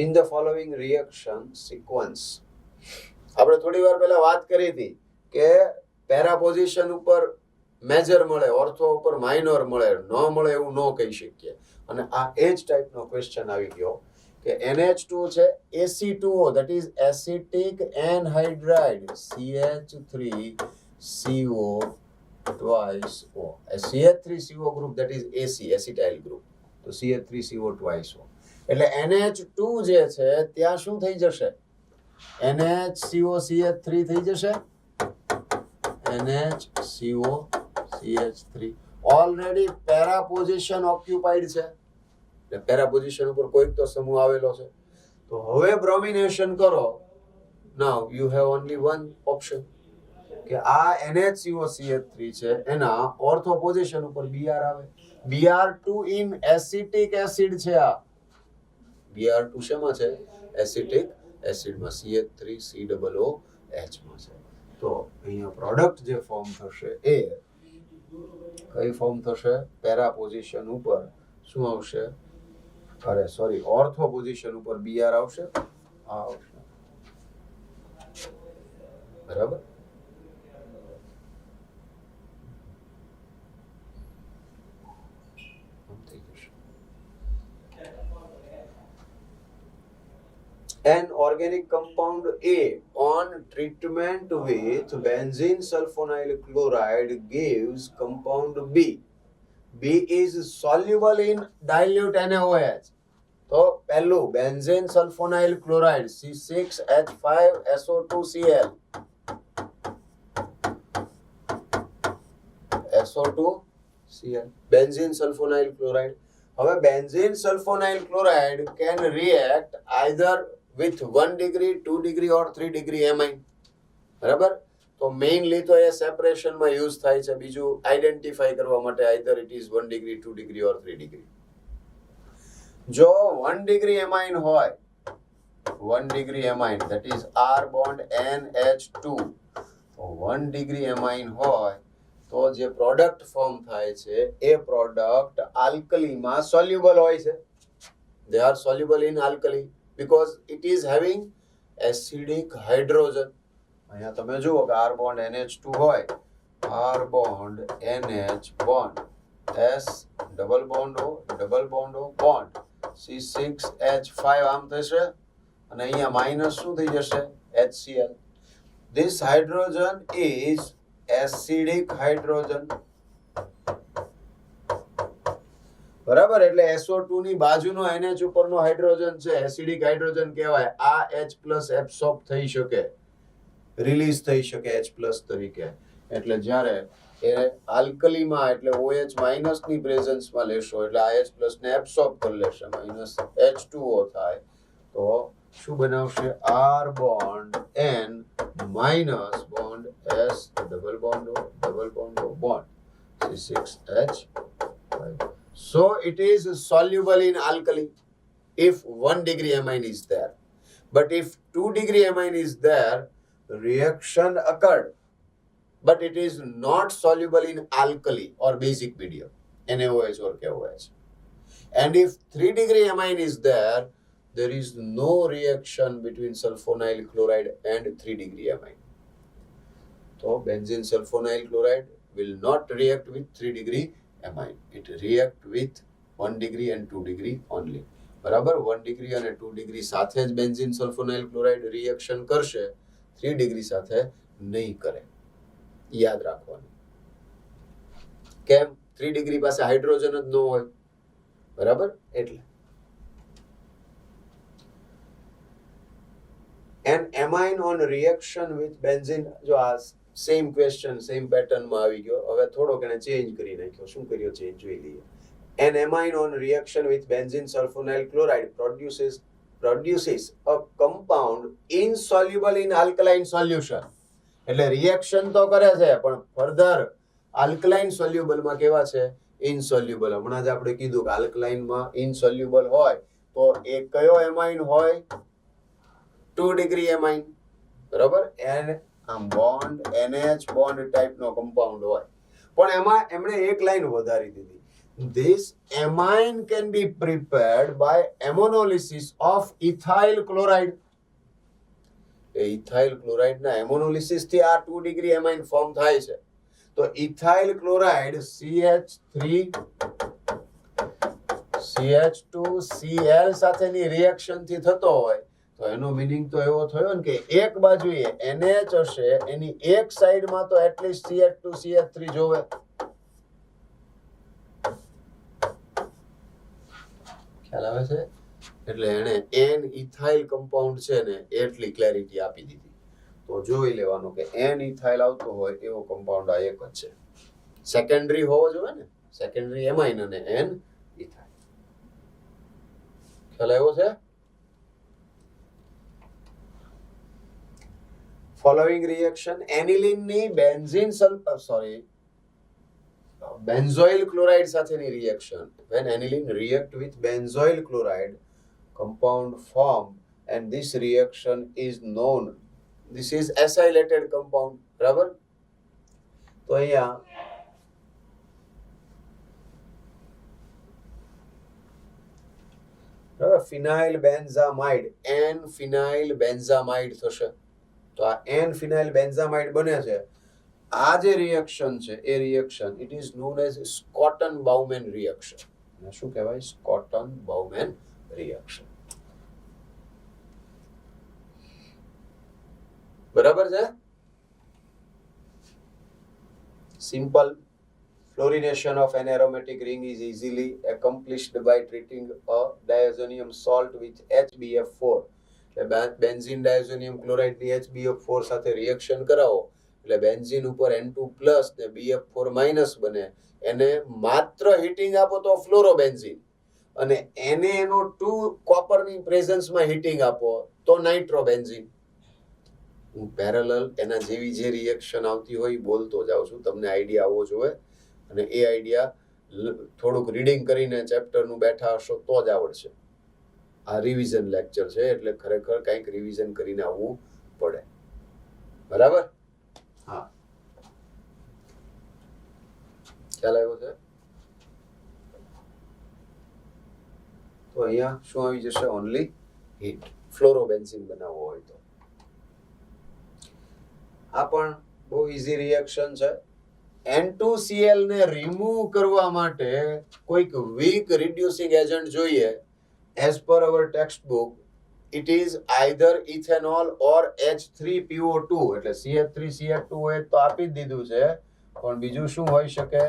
In the following reaction sequence, આપણે થોડી વાર પહેલા વાત કરી હતી કે પેરા પોઝિશન ઉપર મેજર મળે, ઓર્થો ઉપર માઇનોર મળે, ન મળે એવું ન કહી શકીએ. અને આ એ જ ટાઈપનો ક્વેશ્ચન આવી ગયો કે NH2 છે, Ac2O that is acetic anhydride, CH3CO twice O, CH3CO group that is AC, acetyl group. તો CH3CO twice O એટલે NH2 જે છે ત્યાં શું થઈ જશે? NHCOCH3 થઈ જશે. NHCOCH3 already para position occupied છે, એટલે પેરા પોઝિશન ઉપર કોઈક તો સમૂહ આવેલો છે. તો હવે બ્રોમિનેશન કરો. Now you have only one option કે આ NHCOCH3 છે એના ઓર્થો પોઝિશન ઉપર Br આવે. Br2 ઇન એસિટિક એસિડ છે. આ Br2 શેમાં છે? એસિટિક એસિડમાં, CH3COOH માં છે. તો અહીંયા પ્રોડક્ટ જે ફોર્મ થશે એ કઈ ફોર્મ થશે? પેરા પોઝિશન ઉપર શું આવશે? ઓર્થો પોઝિશન ઉપર Br આવશે, આ આવશે, બરાબર. An organic compound A on treatment with benzene sulfonyl chloride gives compound B. B is soluble in dilute NaOH. તો પહેલું benzene sulfonyl chloride C6H5SO2Cl, SO2Cl, benzene sulfonyl chloride. હવે benzene sulfonyl chloride can react either with 1 degree, 2 degree or 3 degree amine, બરાબર. તો mainly તો એ સેપરેશનમાં use થાય છે, બીજું identify કરવા માટે either it is 1 degree 2 degree or 3 degree. જો 1 ડિગ્રી એમાઇન હોય, 1 degree amine that is R bond NH2, તો 1 ડિગ્રી એમાઇન હોય તો જે પ્રોડક્ટ ફોર્મ થાય છે એ પ્રોડક્ટ આલ્કલીમાં સોલ્યુબલ હોય છે. They are soluble in alkali because it is having acidic hydrogen. અહીંયા તમે જુઓ કે R બોન્ડ NH2 હોય, R bond NH bond S double bond O bond C6H5 આમ થશે અને અહીંયા માઇનસ શું થઈ જશે HCl. This hydrogen is acidic hydrogen. બરાબર, એટલે SO2 ની બાજુનો NH ઉપરનો હાઇડ્રોજન છે એસિડિક હાઇડ્રોજન કહેવાય. આ H+ એબ્સોર્બ થઈ શકે, રિલીઝ થઈ શકે H+ તરીકે. એટલે જ્યારે એ આલ્કલીમાં એટલે OH- ની પ્રેઝન્સમાં લેશો એટલે આ H+ ને એબ્સોર્બ કરી લેશે, -H2O થાય તો શું બનાવશે R bond N minus bond S double bond O bond C6H5. So it is soluble in alkali if 1 degree amine is there. But if 2 degree amine is there, reaction occurred. But it is not soluble in alkali or basic medium, NaOH or KOH. And if 3 degree amine is there, there is no reaction between sulfonyl chloride and 3 degree amine. So benzene sulfonyl chloride will not react with 3 degree amine. It react with 1 degree and 2 degree only. બરાબર, 1 degree અને 2 degree સાથે જ benzene sulphonyl chloride reaction કરશે, 3 degree સાથે નહીં કરે. યાદ રાખવાનું. કેમ? 3 degree પાસે હાઇડ્રોજન જ ન હોય. બરાબર, એટલે an amine on reaction with benzene, જો આ સેમ ક્વેશ્ચન સેમ પેટર્નમાં આવી ગયો. હવે થોડોક એને ચેન્જ કરી નાખ્યો. શું કર્યો ચેન્જ જોઈ લઈએ. An amine on reaction with benzene sulfonyl chloride produces a compound insoluble in alkaline solution. એટલે રિએક્શન તો કરે છે પણ ફર્ધર આલ્કલાઇન સોલ્યુબલમાં કેવા છે? ઇનસોલ્યુબલ. હમણાં જ આપણે કીધું કે આલ્કલાઇનમાં ઇનસોલ્યુબલ હોય તો એ કયો એમાઇન હોય? 2 degree amine. બરાબર, આમ બોન્ડ NH બોન્ડ ટાઈપનો કમ્પાઉન્ડ હોય પણ એમાં એમણે એક લાઈન વધારી દીધી. This amine can be prepared by ammonolysis of ethyl chloride. ethyl chloride ના ammonolysis થી આ 2 degree amine ફોર્મ થાય છે. તો ethyl chloride CH3CH2Cl સાથેની રિએક્શન થી થતો હોય તો એનો મીનિંગ તો એવો થયો ને કે એક બાજુએ NH હશે, એની એક સાઈડમાં તો એટલીસ્ટ CH2CH3 જોવે. ખ્યાલ આવે છે? એટલે એને N ઇથાઇલ કમ્પાઉન્ડ છે ને એટલી ક્લેરિટી આપી દીધી. તો જોઈ લેવાનું કે N ઇથાઇલ આવતો હોય એવો કમ્પાઉન્ડ આ એક જ છે. સેકન્ડરી હોવો જોઈએ ને, સેકન્ડરી એમાઇન અને N ઇથાઇલ. ખ્યાલ આવ્યો છે? Following reaction, aniline ની benzoyl chloride સાથેની reaction. When aniline react with benzoyl chloride, compound form and this reaction is known. This is acylated compound. બરાબર? તો અહીંયા ફિનાઇલ બેન્ઝામાઇડ, N ફિનાઇલ બેન્ઝામાઇડ થશે. તો આ N ફિનાઇલ બેન્ઝામાઇડ બને છે. આ જે રિએક્શન છે એ reaction it is known as Schotten Baumann reaction. અને શું કહેવાય? Schotten Baumann reaction. બરાબર છે? Simple fluorination of an aromatic ring is easily accomplished by treating a diazonium salt with HBF4. Benzene diazonium chloride ની HBF4 સાથે reaction કરાવો એટલે benzene ઉપર N2+ ને BF4- બને. એને માત્ર હીટિંગ આપો તો ફ્લોરોબેન્ઝીન અને NaNO2 કોપરની પ્રેઝન્સમાં હીટિંગ આપો તો નાઇટ્રોબેન્ઝીન. હું પેરેલલ એના જેવી જે રિએક્શન આવતી હોય એ બોલતો જાઉં છું, તમને આઈડિયા આવવો જોઈએ, અને એ આઈડિયા થોડુંક રીડિંગ કરીને ચેપ્ટરનું બેઠા હશો તો જ આવડશે. આ રિવિઝન લેક્ચર છે એટલે ખરેખર કંઈક રિવિઝન કરીને આવવું પડે. બરાબર? હા, ખ્યાલ આવ્યો છે? તો અહીંયા શું આવી જશે? Only heat. ફ્લોરોબેન્ઝીન બનાવવો હોય તો. આ પણ બહુ ઈઝી રિએક્શન છે. N2Cl ને રિમૂવ કરવા માટે કોઈક વીક રિડ્યુસિંગ એજન્ટ જોઈએ. As per our text book it is either ethanol or H3PO2 એટલે CH3CH2 હોય તો આપી જ દીધું છે, પણ બીજું શું હોઈ શકે?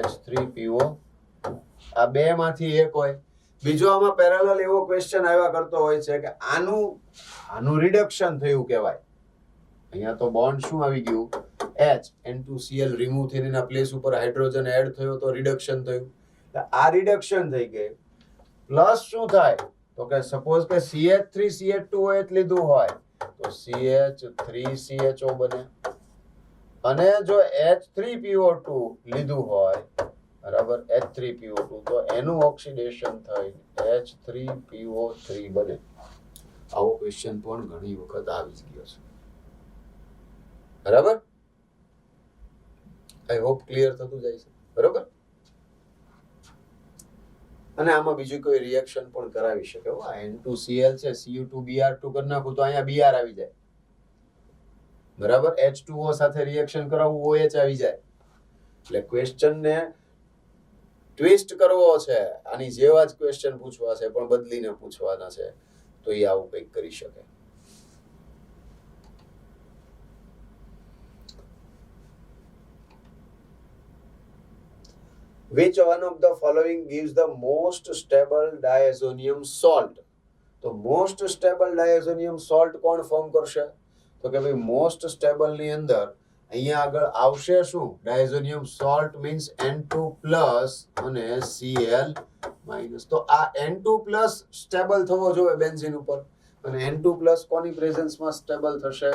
H3PO. આ બે માંથી એક હોય. બીજો આમાં પેરેલલ એવો ક્વેશ્ચન આવ્યા કરતો હોય છે કે આનું રિડક્શન થયું કહેવાય. અહીંયા તો બોન્ડ શું આવી ગયું? H N2Cl રિમૂવ થઈને એના પ્લેસ ઉપર હાઇડ્રોજન એડ થયો તો રિડક્શન થયું. આ રિડક્શન થઈ ગઈ. પ્લસ શું થાય? તો કે સપોઝ કે CH3CH2 OH લીધું હોય તો CH3CHO બને, અને જો H3PO2 લીધું હોય, બરાબર, H3PO2, તો એનું ઓક્સિડેશન થઈ H3PO3 બને. આવો ક્વેશ્ચન પણ ઘણી વખત આવી જ ગયો છે. બરાબર? આઈ હોપ ક્લિયર થતું જાય છે. બરાબર? અને આમાં બીજું કોઈ રિએક્શન પણ કરાવી શકે. N2Cl છે, Cu2Br2 કરી નાખું તો અહીંયા Br આવી જાય. બરાબર? H2O સાથે રિએક્શન કરાવવું, OH આવી જાય. એટલે ક્વેશ્ચન ને ટ્વિસ્ટ કરવો છે, આની જેવા જ ક્વેશ્ચન પૂછવા છે પણ બદલીને પૂછવાના છે, તો એ આવું કંઈક કરી શકે. Which one of the following gives the most stable diazonium salt? તો મોસ્ટ સ્ટેબલ ડાયઝોનિયમ સોલ્ટ કોણ ફોર્મ કરશે? તો કે ભાઈ મોસ્ટ સ્ટેબલ ની અંદર અહીંયા આગળ આવશે શું? ડાયઝોનિયમ સોલ્ટ મીન્સ N2+ અને Cl-. તો આ N2+ સ્ટેબલ થવો જોઈએ બેન્ઝીન ઉપર, અને N2+ કોની પ્રેઝન્સમાં સ્ટેબલ થશે?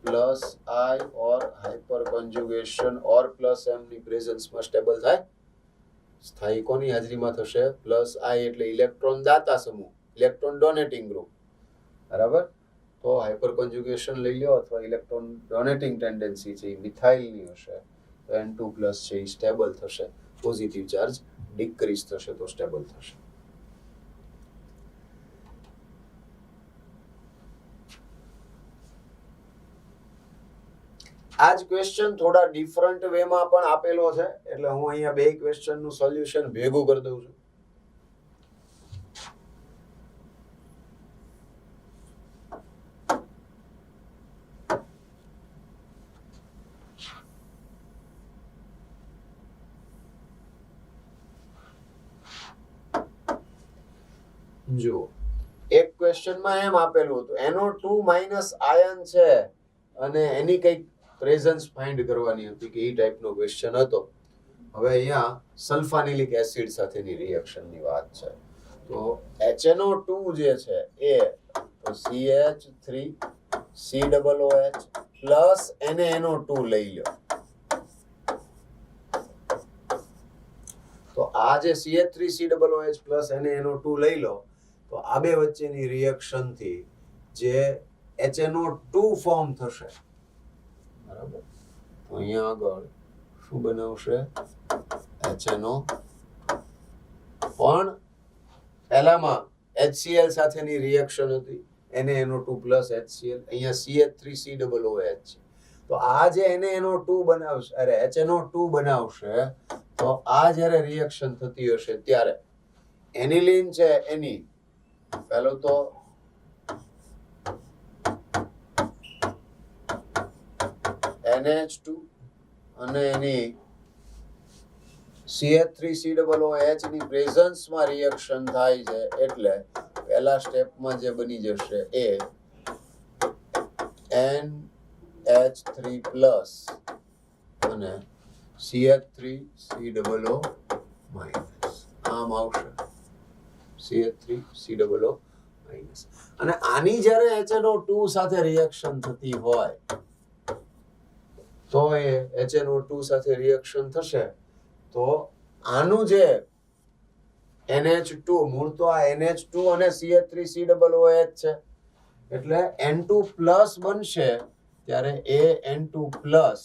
Plus I or hyperconjugation or plus M ની પ્રેઝન્સમાં સ્ટેબલ થાય. સ્થાયી કોની હાજરીમાં થશે? પ્લસ I એટલે ઇલેક્ટ્રોન દાતા સમૂહ, ઇલેક્ટ્રોન ડોનેટિંગ ગ્રુપ. બરાબર? તો હાઇપર કોન્જુગેશન લઈ લો અથવા ઇલેક્ટ્રોન ડોનેટિંગ ટેન્ડન્સી છે એ મિથાઇલની હશે તો N2+ છે એ સ્ટેબલ થશે. પોઝિટિવ ચાર્જ ડિક્રીઝ થશે તો સ્ટેબલ થશે. આ જ ક્વેશ્ચન થોડા ડિફરન્ટ વેમાં પણ આપેલો છે, એટલે હું અહીંયા બે ક્વેશ્ચનનું સોલ્યુશન ભેગું કરી દઉં છું. જો એક ક્વેશ્ચનમાં એમ આપેલું હતું NO2- આયન છે અને એની કંઈક પ્રેઝન્સ ફાઇન્ડ કરવાની હતી કે એ ટાઈપનો ક્વેશ્ચન હતો. હવે અહીંયા સલ્ફાનિલિક એસિડ સાથેની રિએક્શનની વાત છે. તો HNO2 જે છે એ તો CH3COOH પ્લસ NaNO2 લઈ લો. તો આ જે CH3COOH પ્લસ NaNO2 લઈ લો તો આ બે વચ્ચેની રિએક્શન થી જે HNO2 ફોર્મ થશે. બરાબર? તો અહીંયા આગળ શું બનાવશે? HNO. પણ પહેલામાં HCl સાથેની રિએક્શન હતી, NaNO2 પ્લસ HCl, અહીંયા CH3COOH છે. તો આ જે NaNO2 બનાવશે, અરે HNO2 બનાવશે, તો આ જ્યારે રિએક્શન થતી હશે ત્યારે એનિલિન છે એની પહેલો તો NH2 અને એની CH3COOH ની પ્રેઝન્સમાં રિએક્શન થાય છે, એટલે પહેલા સ્ટેપમાં જે બની જશે એ NH3+ અને CH3COO- આમ આવશે CH3COO-. માઇનસ. અને આની જ્યારે HNO2 સાથે રિએક્શન થતી હોય તો એ HNO2 સાથે રિએક્શન થશે તો આનું જે NH2 મૂળ તો આ NH2 અને CH3COOH છે એટલે N2 પ્લસ બનશે ત્યારે એ N2 પ્લસ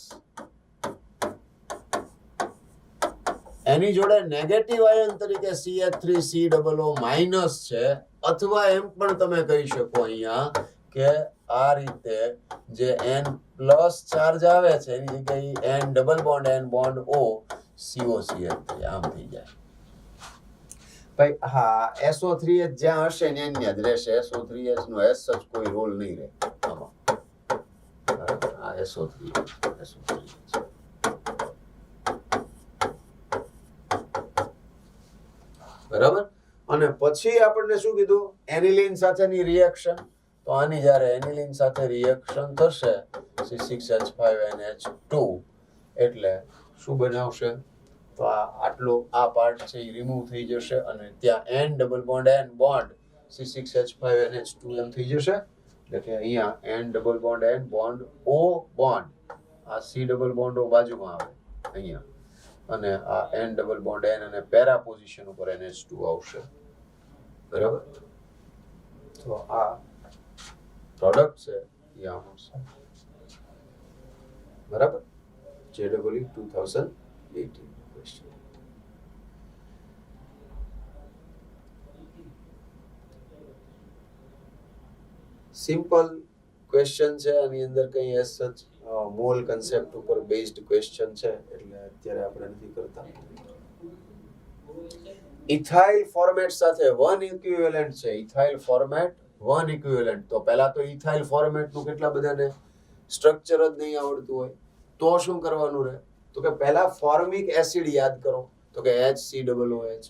એની જોડે નેગેટિવ આયન તરીકે CH3COO માઇનસ છે અથવા એમ પણ તમે કહી શકો અહીંયા કે આ રીતે જે N પ્લસ ચાર્જ આવે છે એની જગ્યાએ N double bond N bond O COCH3 આમ થઈ જાય. ભાઈ હા SO3H જ્યાં હશે ને એની જ રહેશે. SO3H નો એસ સચ કોઈ રોલ નહીં રહે આમાં. બરાબર આ SO3H બરાબર. અને પછી આપણને શું કીધું એનિલિન સાથેની રિએક્શન તો આની જ્યારે એનિલિન સાથે રિએક્શન થશે C6H5NH2 એટલે શું બનાવશે તો આટલો આ પાર્ટ છે એ રિમૂવ થઈ જશે અને ત્યાં N double bond N bond C6H5NH2 એમ થઈ જશે એટલે કે અહીંયા N double bond N bond O bond આ C ડબલ બોન્ડ O બાજુમાં આવે અહીંયા અને આ N ડબલ બોન્ડ N અને પેરા પોઝિશન ઉપર NH2 આવશે. બરાબર. તો આ પ્રોડક્ટ છે એ આમ આવશે. બરાબર. JEE 2018 question. સિમ્પલ ક્વેશ્ચન છે આની અંદર કઈ એસ સચ મોલ કન્સેપ્ટ ઉપર બેઝડ ક્વેશ્ચન છે એટલે અત્યારે આપણે નથી કરતા. ઇથાઇલ ફોર્મેટ સાથે વન ઇક્વિવેલન્ટ છે. ઇથાઇલ ફોર્મેટ વન ઇક્વિવેલન્ટ તો પહેલા તો ઇથાઇલ ફોર્મેટ નું કેટલા બધાને સ્ટ્રક્ચર જ નહીં આવડતું હોય તો શું કરવાનું રહે તો કે પહેલા ફોર્મિક એસિડ યાદ કરો તો કે HCOOH.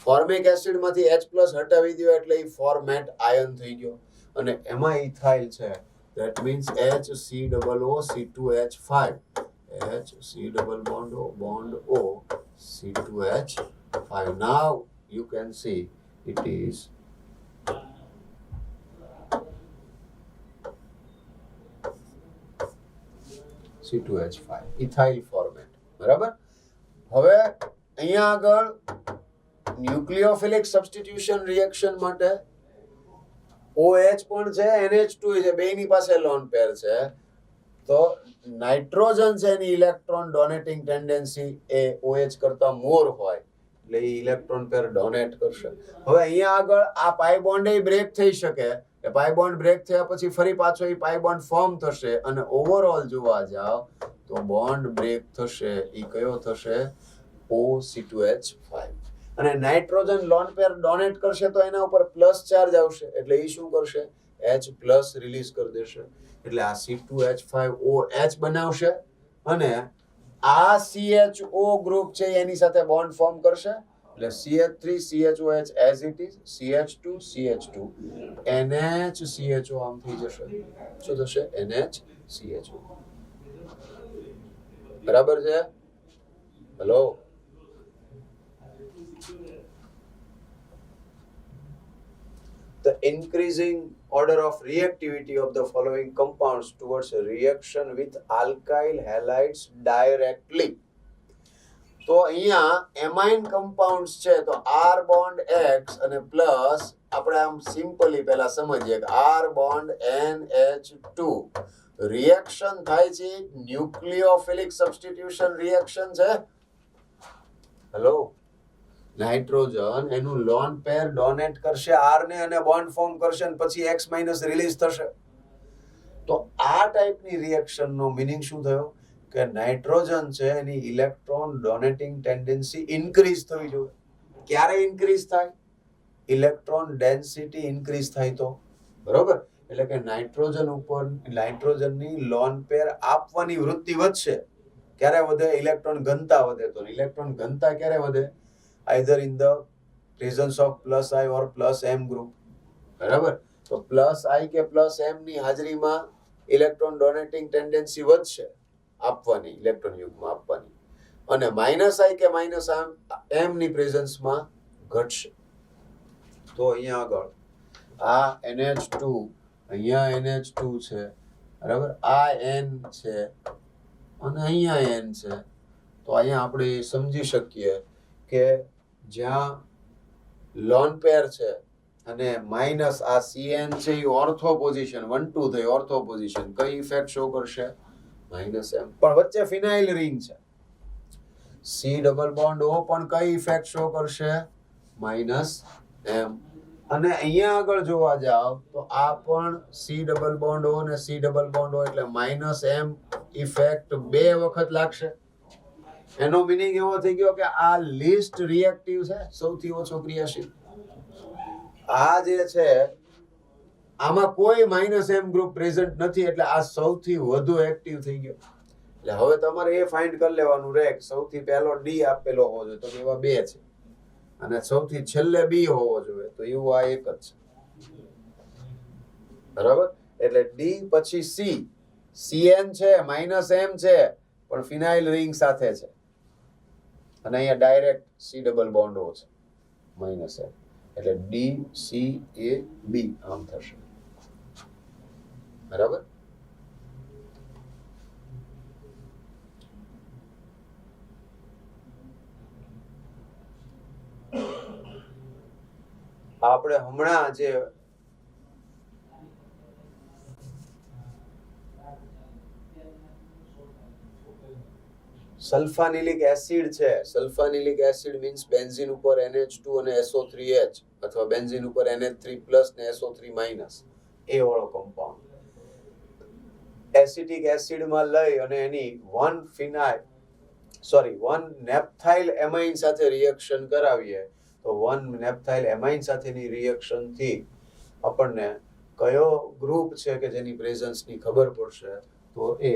ફોર્મિક એસિડ માંથી H+ હટાવી દો એટલે એ ફોર્મેટ આયન થઈ ગયો અને એમાં ઇથાઇલ છે that means HCOO C2H5 HC double bond O C2H5. Now you can see it is C2H5 ethyl format. બરાબર. હવે અહીંયા આગળ ન્યુક્લિયોફિલિક સબસ્ટિટ્યુશન રિએક્શન માટે OH પણ છે NH2 છે બેયની પાસે લોન પેર છે તો નાઇટ્રોજન છે એની ઇલેક્ટ્રોન ડોનેટિંગ ટેન્ડન્સી એ OH કરતા મોર હોય એટલે એ ઇલેક્ટ્રોન પેર ડોનેટ કરશે. હવે અહીંયા આગળ આ પાઈ બોન્ડ એ બ્રેક થઈ શકે એ પાઈ બોન્ડ બ્રેક થયા પછી ફરી પાછો એ પાઈ બોન્ડ ફોર્મ થશે અને ઓવરઓલ જોવા જાવ તો બોન્ડ બ્રેક થશે એ કયો થશે OC2H5 અને નાઇટ્રોજન લોન પેર ડોનેટ કરશે તો એના ઉપર પ્લસ ચાર્જ આવશે એટલે એ શું કરશે H+ રિલીઝ કરી દેશે એટલે આ C2H5OH બનાવશે અને આ CHO ગ્રુપ છે એની સાથે બોન્ડ ફોર્મ કરશે એટલે CH3CHOH as it is CH2CH2 NHCHO આમ થઈ જશે. શું થશે NHCHO. બરાબર છે. Hello. The increasing order of reactivity of the following compounds towards a reaction with alkyl halides directly. તો અહીંયા એમાઇન કમ્પાઉન્ડ્સ છે તો R બોન્ડ X અને પ્લસ આપણે આમ સિમ્પલી પહેલા સમજીએ કે R બોન્ડ NH2 રિએક્શન થાય છે ન્યુક્લિયોફિલિક સબસ્ટિટ્યુશન રિએક્શન છે. હેલો. નાઇટ્રોજન એનું લોન પેર ડોનેટ કરશે R ને અને બોન્ડ ફોર્મ કરશે અને પછી X- રિલીઝ થશે તો આ ટાઈપની રિએક્શનનો મીનિંગ શું થયો કે નાઇટ્રોજન છે એની ઇલેક્ટ્રોન ડોનેટિંગ ટેન્ડન્સી ઇન્ક્રીઝ થવી જોઈએ. ક્યારે ઇન્ક્રીઝ થાય ઇલેક્ટ્રોન ડેન્સિટી ઇન્ક્રીઝ થાય તો બરોબર એટલે કે નાઇટ્રોજન ઉપર નાઇટ્રોજનની લોન પેર આપવાની વૃત્તિ વધશે. ક્યારે વધે ઇલેક્ટ્રોન ઘનતા વધે તો ઇલેક્ટ્રોન ઘનતા ક્યારે વધે either in the presence of +I or +M group. બરાબર તો +I કે +M ની હાજરીમાં ઇલેક્ટ્રોન ડોનેટિંગ ટેન્ડન્સી વધશે આપવાની ઇલેક્ટ્રોન યુગમાં આપવાની અને -I કે -M ની પ્રેઝન્સમાં ઘટશે. તો અહીંયા આગળ આ NH2 અહીંયા NH2 છે બરાબર, આ N છે અને અહીંયા N છે. તો અહીંયા આપણે સમજી શકીએ કે જ્યાં લોન પેર છે અને માઇનસ આ CN છે એ ઓર્થો પોઝિશન 1 2 થઈ ઓર્થો પોઝિશન કઈ ઇફેક્ટ શો કરશે -M. પણ વચ્ચે ફિનાઇલ રિંગ છે C ડબલ બોન્ડ O પણ કઈ ઇફેક્ટ શો કરશે -M. અને અહીંયા આગળ જોવા જાવ તો આ પણ C ડબલ બોન્ડ O અને C ડબલ બોન્ડ O એટલે -M ઇફેક્ટ બે વખત લાગશે. એનો મીનિંગ એવો થઈ ગયો કે આ લીસ્ટ રિએક્ટિવ છે, સૌથી ઓછો ક્રિયાશીલ. આ જે છે આમાં કોઈ -M ગ્રુપ પ્રેઝન્ટ નથી એટલે આ સૌથી વધુ એક્ટિવ થઈ ગયો. એટલે હવે તમારે એ ફાઇન્ડ કરી લેવાનું રહે કે સૌથી પહેલો D આપેલો હોવો જોઈએ, તો એવા બે છે, અને સૌથી છેલ્લે B હોવો જોઈએ, તો એવું આ એક જ છે. બરાબર, એટલે D પછી C, CN છે -M છે પણ ફિનાઇલ રિંગ સાથે છે, અને અહીંયા direct C double bond O છે -M, એટલે D C A B આમ થશે. બરાબર, આપણે હમણાં જે સલ્ફાનિલિક એસિડ છે, સલ્ફાનિલિક એસિડ મીન્સ બેન્ઝીન ઉપર NH2 અને SO3H અથવા બેન્ઝીન ઉપર NH3+ ને SO3- એ વાળો કમ્પાઉન્ડ એસિટિક એસિડમાં લઈ અને એની 1 નેપ્થાઇલ એમાઇન સાથે રિએક્શન કરાવીએ તો 1 નેપ્થાઇલ એમાઇન સાથેની રિએક્શન થી આપણને કયો ગ્રુપ છે કે જેની પ્રેઝન્સની ખબર પડશે, તો એ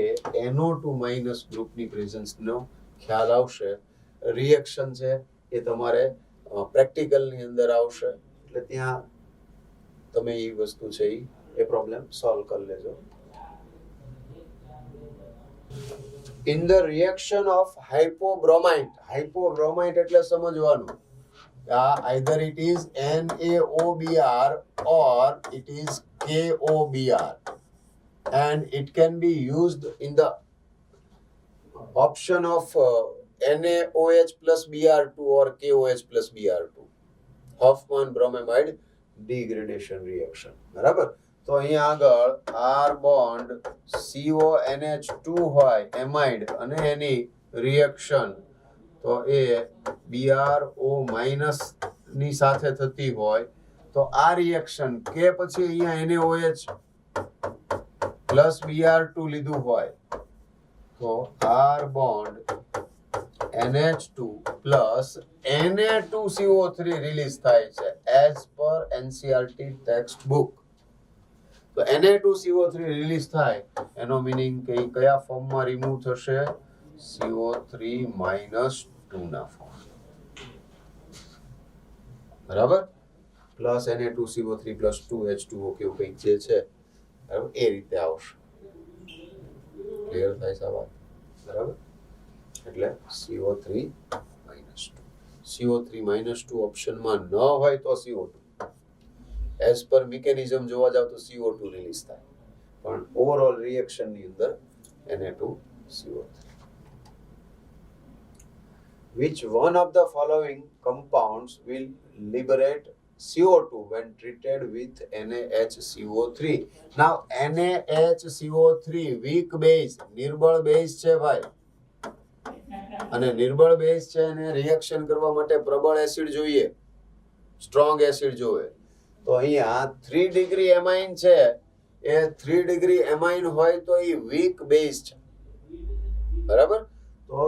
NO2- ગ્રુપની પ્રેઝન્સનો ખ્યાલ આવશે. રિએક્શન છે એ તમારે પ્રેક્ટિકલની અંદર આવશે, એટલે ત્યાં તમે એ વસ્તુ છે એ પ્રોબ્લેમ સોલ્વ કરી લેજો. In the reaction of hypobromite એટલે સમજવાનું either it is NaOBr or it is KOBr, and it can be used in the option of NaOH plus Br2 or KOH plus Br2, Hoffman bromamide degradation reaction. બરાબર, તો અહીંયા આગળ R bond CONH2 હોય amide અને એની reaction તો એ BrO- ની સાથે થતી હોય, તો આ રિએક્શન કે પછી અહીંયા NaOH plus Br2 લીધું હોય તો R bond NH2 plus Na2CO3 release થાય છે as per NCERT text book. તો Na2CO3 રિલીઝ થાય એનો મીનિંગ કે કયા ફોર્મમાં રિમૂવ થશે, CO3-2 ના ફોર્મ. બરાબર, પ્લસ Na2CO3 પ્લસ 2H2O કેવું કંઈક જે છે બરાબર એ રીતે આવશે. ક્લિયર થાય છે વાત? બરાબર, એટલે CO3-2 ઓપ્શનમાં ન હોય તો CO2, એઝ પર મિકેનિઝમ જોવા જાવ તો CO2 રિલીઝ થાય, પણ ઓવરઓલ રિએક્શન ની અંદર Na2CO3. Which one of the following compounds will liberate CO2 when treated with NaHCO3? Now NaHCO3 weak base, નિર્બળ બેઝ છે ભાઈ, અને નિર્બળ બેઝ છે અને રિએક્શન કરવા માટે પ્રબળ એસિડ જોઈએ, સ્ટ્રોંગ એસિડ જોઈએ. તો અહીંયા 3 ડિગ્રી એમાઇન છે, એ 3 ડિગ્રી એમાઇન હોય તો એ વીક બેઝ છે. બરાબર, તો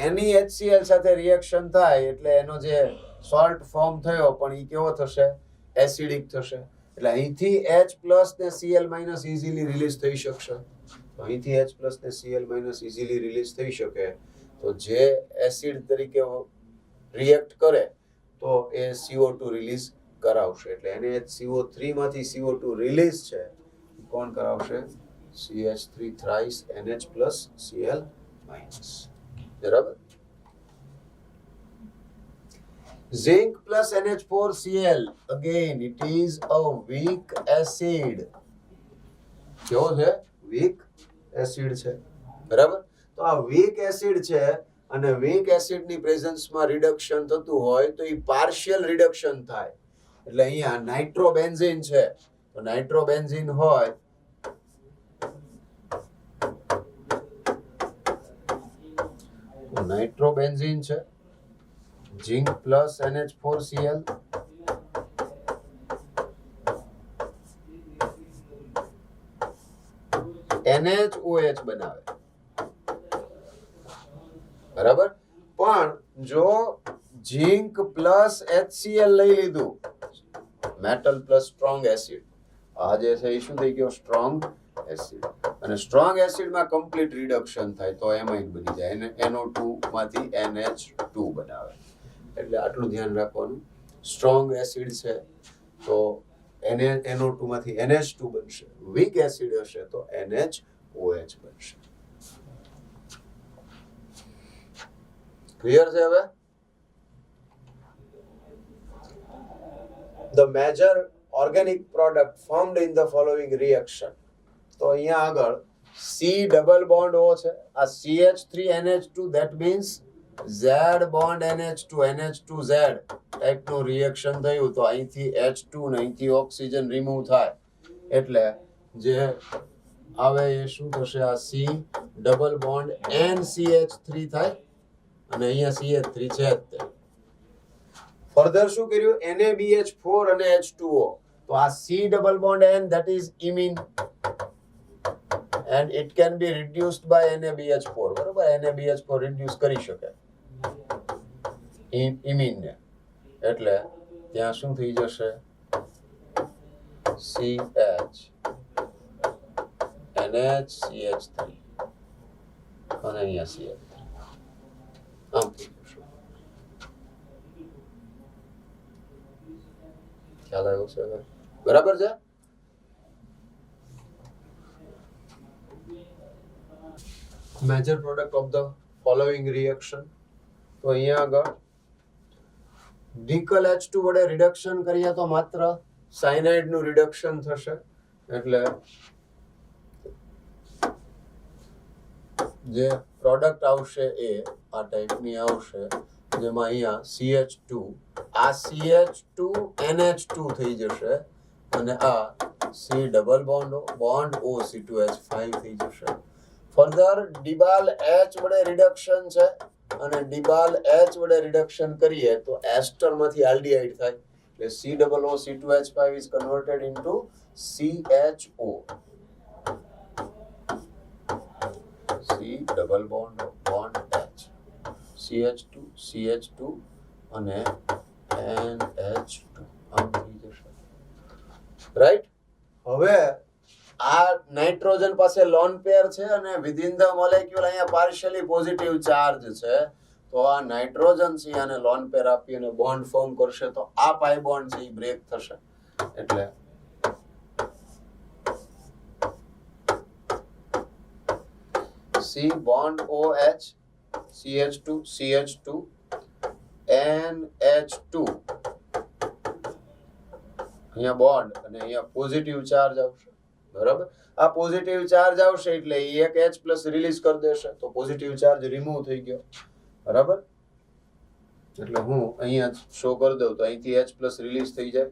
એની HCl સાથે રિએક્શન થાય એટલે એનો જે સોલ્ટ ફોર્મ થયો પણ એ કેવો થશે, એસિડિક થશે. એટલે અહીંથી H+ ને Cl- ઇઝીલી રિલીઝ થઈ શકશે. તો અહીંથી H+ ને Cl- ઇઝીલી રિલીઝ થઈ શકે, તો જે એસિડ તરીકે રિએક્ટ કરે તો એ CO2 રિલીઝ કરાવશે. એટલે NaHCO3 માંથી CO2 રિલીઝ છે, કોણ કરાવશે, CH3 થ્રાઇસ NH+ Cl-. બરાબર, zinc plus NH4Cl, again it is a weak acid. કેવો છે? weak acid છે, બરાબર? તો આ weak acid છે અને weak acid ની પ્રેઝન્સ માં રિડક્શન થતું હોય તો એ પાર્શિયલ રિડક્શન થાય. એટલે અહીંયા નાઇટ્રોબેન્ઝીન છે, તો નાઇટ્રોબેન્ઝીન હોય નાઇટ્રોબેન્ઝીન છે, ઝિંક પ્લસ NH4Cl, NaOH બનાવે, બરાબર? પણ જો ઝિંક પ્લસ HCl લઈ લીધું, મેટલ પ્લસ સ્ટ્રોંગ એસિડ, આ જે છે એ શું થઈ ગયો? Strong acid. અને સ્ટ્રોંગ એસિડમાં કમ્પ્લીટ રિડક્શન થાય તો એમાઇન બની જાય, અને NO2 માંથી NH2 બનાવે. એટલે આટલું ધ્યાન રાખવાનું. સ્ટ્રોંગ એસિડ છે તો NO2 માંથી NH2 બનશે, વીક એસિડ હશે તો NaOH બનશે. ક્લિયર છે હવે? The major organic product formed in the following reaction. તો અહીંયા આગળ C ડબલ બોન્ડ O છે, આ CH3NH2, that means Z bond NH2, NH2Z ટાઈપનું રિએક્શન થયું તો અહીંથી H2 ને અહીંથી ઓક્સિજન રિમૂવ થાય એટલે જે આવે એ શું થશે? આ C ડબલ બોન્ડ NCH3 થાય અને અહીંયા CH3 છે જ તે. ફર્ધર શું કર્યું? NaBH4 અને H2O. તો આ C double bond N, that is imine, and it can be reduced by NaBH4, બરોબર? NaBH4 reduce કરી શકે imine ને, એટલે ત્યાં શું થઈ જશે? CH NH CH3 અને અહીંયા CH3 આમ થઈ જશે. ખ્યાલ આવ્યો છે હવે? બરાબર છે? Major product of the following reaction. તો અહીંયા આગળ નિકલ H2 વડે રિડક્શન કરીએ તો માત્ર સાયનાઇડ નું રિડક્શન થશે, એટલે જે પ્રોડક્ટ આવશે એ આ ટાઈપની આવશે, જેમાં અહીંયા CH2, આ CH2 NH2 થઈ જશે અને આ C double bond O C2H5 થઈ જશે. ફર્ધર ડિબાલ H વડે રિડક્શન છે અને ડિબાલ H વડે રિડક્શન કરીએ તો એસ્ટર માંથી આલ્ડિહાઇડ થાય, એટલે C double O C2H5 is converted into CHO, C double bond H, CH2 CH2 અને NH2 આમ થઈ જશે, રાઈટ? હવે આ નાઇટ્રોજન પાસે લોન પેર છે અને વિધિન ધ મોલેક્યુલ અહીંયા પાર્શિયલી પોઝિટિવ ચાર્જ છે, તો આ નાઇટ્રોજન છે આને લોન પેર આપી અને બોન્ડ ફોર્મ કરશે તો આ પાઈ બોન્ડ છે એ બ્રેક થશે, એટલે C bond OH CH2 CH2 NH2, અહીંયા બોન્ડ અને અહીંયા પોઝિટિવ ચાર્જ આવશે, બરાબર? આ પોઝિટિવ ચાર્જ આવશે એટલે એક H પ્લસ રિલીઝ કરી દેશે તો પોઝિટિવ ચાર્જ રિમૂવ થઈ ગયો, બરાબર? એટલે હું અહીંયા શો કરી દઉં તો અહીંથી H પ્લસ રિલીઝ થઈ જાય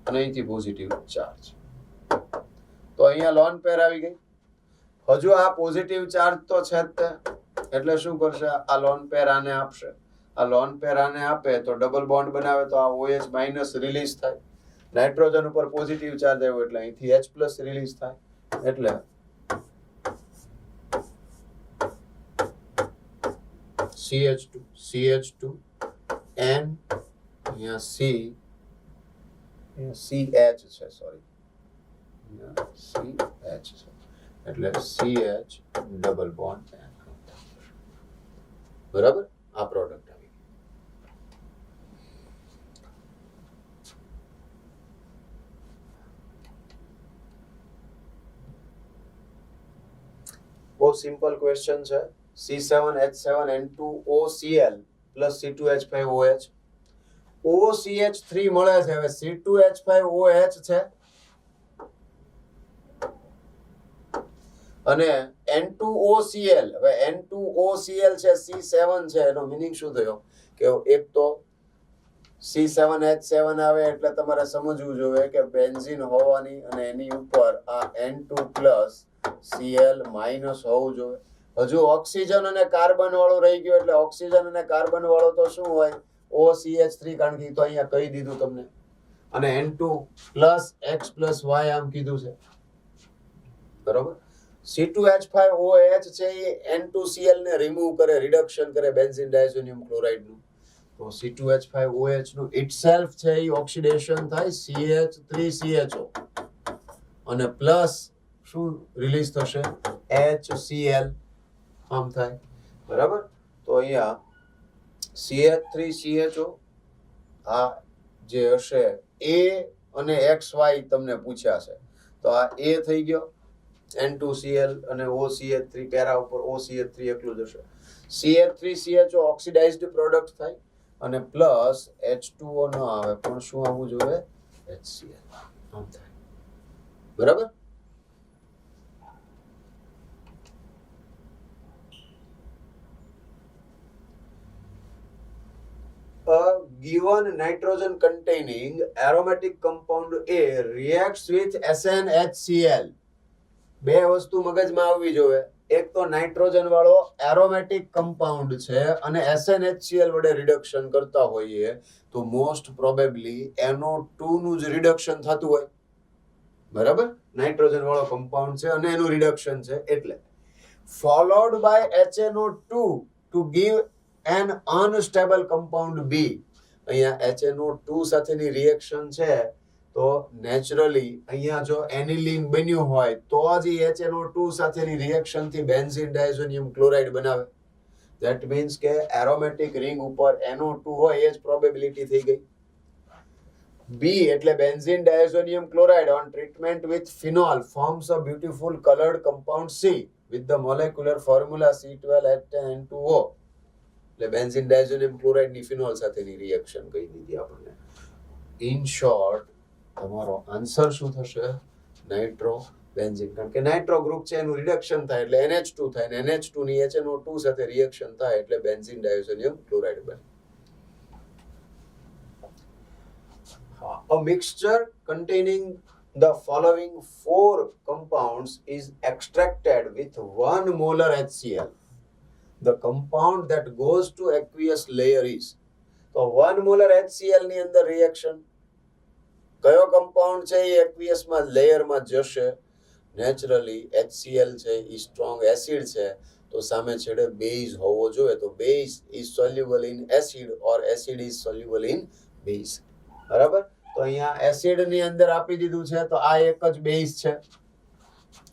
અને અહીંથી પોઝિટિવ ચાર્જ, તો અહીંયા લોન પેર આવી ગઈ. હજુ આ પોઝિટિવ ચાર્જ તો છે જ તે, એટલે શું કરશે? આ લોન પેર આને આપશે, આ લોન પેર આને આપે તો ડબલ બોન્ડ બનાવે તો આ OH માઇનસ રિલીઝ થાય, નાઇટ્રોજન ઉપર પોઝિટિવ ચાર્જ આવ્યો એટલે અહીંથી H પ્લસ રિલીઝ થાય, એટલે CH2 CH2 N, અહીંયા C CH છે, સોરી CH છે એટલે CH ડબલ બોન્ડ N, બરાબર? આ પ્રોડક્ટ આવી. બહુ સિમ્પલ ક્વેશ્ચન છે. C7H7N2OCl plus C2H5OH. OCH3 મળે છે. હવે C2H5OH છે અને N2OCl. હવે N2OCl છે, C7 છે. એનો મીનિંગ શું થયો કે એક તો C7H7 આવે એટલે તમારે સમજવું જોઈએ કે બેન્ઝીન હોવાની અને એની ઉપર આ N2+Cl- હોવું જોઈએ. હજુ ઓક્સિજન અને કાર્બન વાળું રહી ગયું એટલે ઓક્સિજન અને કાર્બન વાળો તો શું હોય OCH3, કારણ કે તો અહીંયા કહી દીધું તમને. અને N2+X+Y આમ કીધું છે, બરોબર. C2H5OH છે એ N2Cl ને રિમૂવ કરે, રિડક્શન કરે બેન્ઝીન ડાયઝોનિયમ ક્લોરાઇડ નું. તો C2H5OH નું ઇટસેલ્ફ છે એ ઓક્સિડેશન થાય CH3CHO અને પ્લસ શું રિલીઝ થશે HCl આમ થાય, બરાબર. તો અહીંયા CH3CHO આ જે હશે A અને XY તમને પૂછ્યા છે તો આ A થઈ ગયો, N2Cl અને OCH3 પેરા ઉપર OCH3 એકલું જ હશે. CH3CHO ઓક્સિડાઇઝ્ડ પ્રોડક્ટ થાય અને પ્લસ H2O ન આવે પણ શું આવવું જોઈએ HCl આમ થાય, બરાબર. A given nitrogen containing aromatic compound A reacts with SnHCl. બે વસ્તુ મગજમાં આવવી જોઈએ. એક તો નાઇટ્રોજન વાળો એરોમેટિક કમ્પાઉન્ડ છે અને SnHCl વડે રિડક્શન કરતા હોઈએ તો મોસ્ટ પ્રોબેબલી NO2 નું જ રિડક્શન થતું હોય, બરાબર. નાઇટ્રોજન વાળો કમ્પાઉન્ડ છે અને એનું રિડક્શન છે એટલે followed by HNO2 to give an unstable compound B. અહીંયા HNO2 સાથેની રિએક્શન છે તો નેચરલી અહીંયા જો એનિલિન બન્યું હોય તો જ HNO2 સાથેની રિએક્શન થી બેન્ઝીન ડાયઝોનિયમ ક્લોરાઇડ બનાવે. ધેટ મીન્સ કે એરોમેટિક રિંગ ઉપર NO2 હોય એ જ પ્રોબેબિલિટી થઈ ગઈ. B એટલે benzene diazonium chloride on treatment with phenol forms a beautiful coloured compound C with the molecular formula C12H10N2O. એટલે બેન્ઝીન ડાયઝોનિયમ ક્લોરાઇડ ની ફિનોલ સાથેની રિએક્શન કહી દીધી આપણને. ઇન શોર્ટ તમારો આન્સર શું થશે નાઇટ્રો બેન્ઝીન, કારણ કે નાઇટ્રો ગ્રુપ છે એનું રિડક્શન થાય એટલે NH2 થાય અને NH2 ની HNO2 સાથે રિએક્શન થાય એટલે બેન્ઝીન ડાયઝોનિયમ ક્લોરાઇડ બને. A mixture containing the following 4 compounds is extracted with 1 molar HCl. The compound that goes to aqueous layer is. તો 1 molar HCl ની અંદર રિએક્શન કયો કમ્પાઉન્ડ છે એ aqueous માં લેયર માં જશે. નેચરલી HCl છે એ સ્ટ્રોંગ એસિડ છે તો સામે છેડે બેઝ હોવો જોઈએ, તો base is soluble in acid or acid is soluble in base, બરાબર. તો અહીંયા એસિડ ની અંદર આપી દીધું છે તો આ એક જ બેઝ છે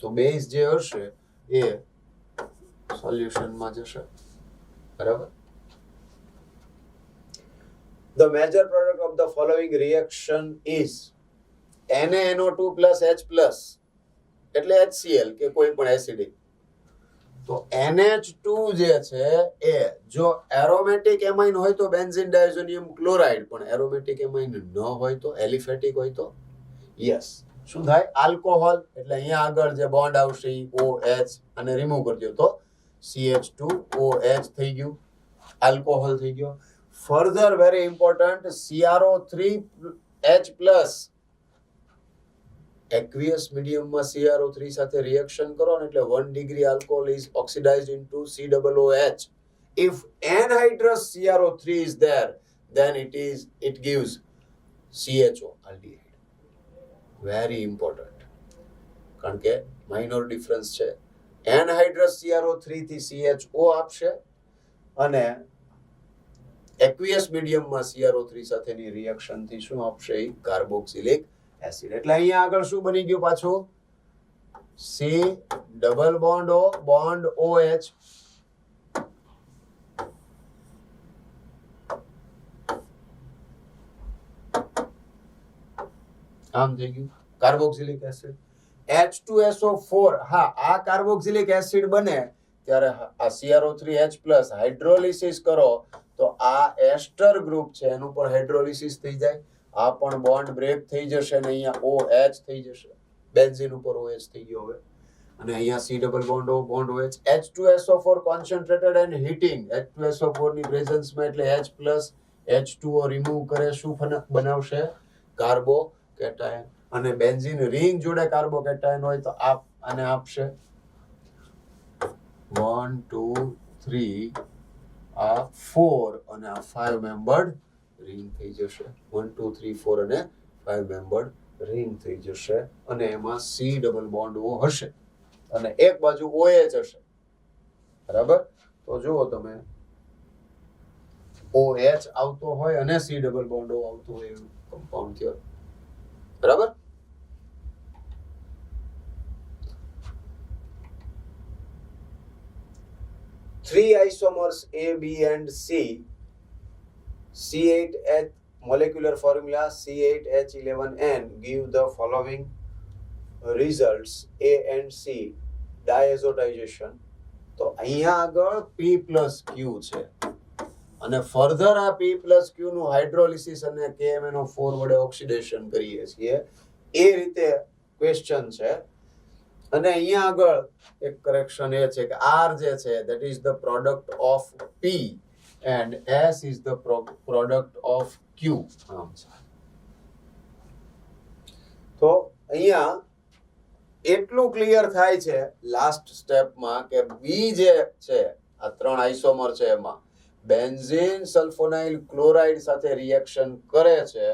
તો બેઝ જે હશે એ સોલ્યુશન માં જશે, બરાબર. The major product of the following reaction is NaNO2 plus H plus એટલે HCl કે કોઈ પણ એસિડિક. તો NH2 જે છે એ જો એરોમેટિક એમાઇન હોય તો બેન્ઝીન ડાયઝોનિયમ ક્લોરાઇડ, પણ એરોમેટિક એમાઇન ન હોય તો એલિફેટિક હોય તો યસ શું થાય આલ્કોહોલ. એટલે અહીંયા આગળ જે બોન્ડ આવશે OH અને રિમૂવ કરી દો તો CH2OH થઈ ગયું, આલ્કોહોલ થઈ ગયો. Further very important CrO3H plus aqueous medium માં CrO3 સાથે રિએક્શન કરો ને એટલે 1 degree alcohol is oxidized into COOH. If anhydrous CrO3 is there then it gives CHO aldehyde. Very important, કારણ કે માઇનોર ડિફરન્સ છે. anhydrous CrO3 થી CHO આપશે અને aqueous medium માં CrO3 સાથેની રિએક્શન થી શું આપશે કાર્બોક્સિલિક એસિડ. એટલે અહીંયા આગળ શું બની ગયું પાછું C double bond O bond OH આમ થઈ ગયું કાર્બોક્સિલિક એસિડ. H2SO4 હા આ કાર્બોક્સિલિક એસિડ બને ત્યારે આ CrO3H+ હાઇડ્રોલિસિસ કરો તો આ એસ્ટર ગ્રુપ છે એનું પણ હાઇડ્રોલિસિસ થઈ જાય, આ પણ બોન્ડ બ્રેક થઈ જશે ને અહીંયા OH થઈ જશે, બેન્ઝીન ઉપર OH થઈ ગયો હવે, અને અહીંયા C double bond O bond OH. H2SO4 concentrated and heating, H2SO4 ની પ્રેઝન્સમાં એટલે H પ્લસ H2O રિમૂવ કરે, શું બનાવશે? કાર્બોકેટાયન. અને બેન્ઝીન રિંગ જોડે કાર્બોકેટાયન હોય તો આને આપશે 1 2 3 આ 4 અને આ 5 મેમ્બર્ડ રિંગ થઈ જશે. 1 2 3 4 અને 5 મેમ્બર્ડ રિંગ થઈ જશે, અને એમાં C ડબલ બોન્ડ O હશે અને એક બાજુ OH હશે. બરાબર? તો જુઓ તમે OH આવતો હોય અને C ડબલ બોન્ડ O આવતો હોય એવું કમ્પાઉન્ડ થયો. બરાબર? Three isomers A, B and C, C8H molecular formula C8H11N give the following results: A and C diazotization. તો અહીંયા આગળ P plus Q છે અને ફર્ધર આ P plus Q નું હાઇડ્રોલિસિસ અને KMnO4 વડે ઓક્સિડેશન કરીએ છીએ, એ રીતે ક્વેશ્ચન છે. અને અહીંયા આગળ એક કરેક્શન એ છે કે R જે છે that is the product of P and S is the product of Q. તો અહીંયા એટલું ક્લિયર થાય છે લાસ્ટ સ્ટેપમાં કે B જે છે આ ત્રણ આઇસોમર છે એમાં બેન્ઝીન સલ્ફોનાઇલ ક્લોરાઇડ સાથે રિએક્શન કરે છે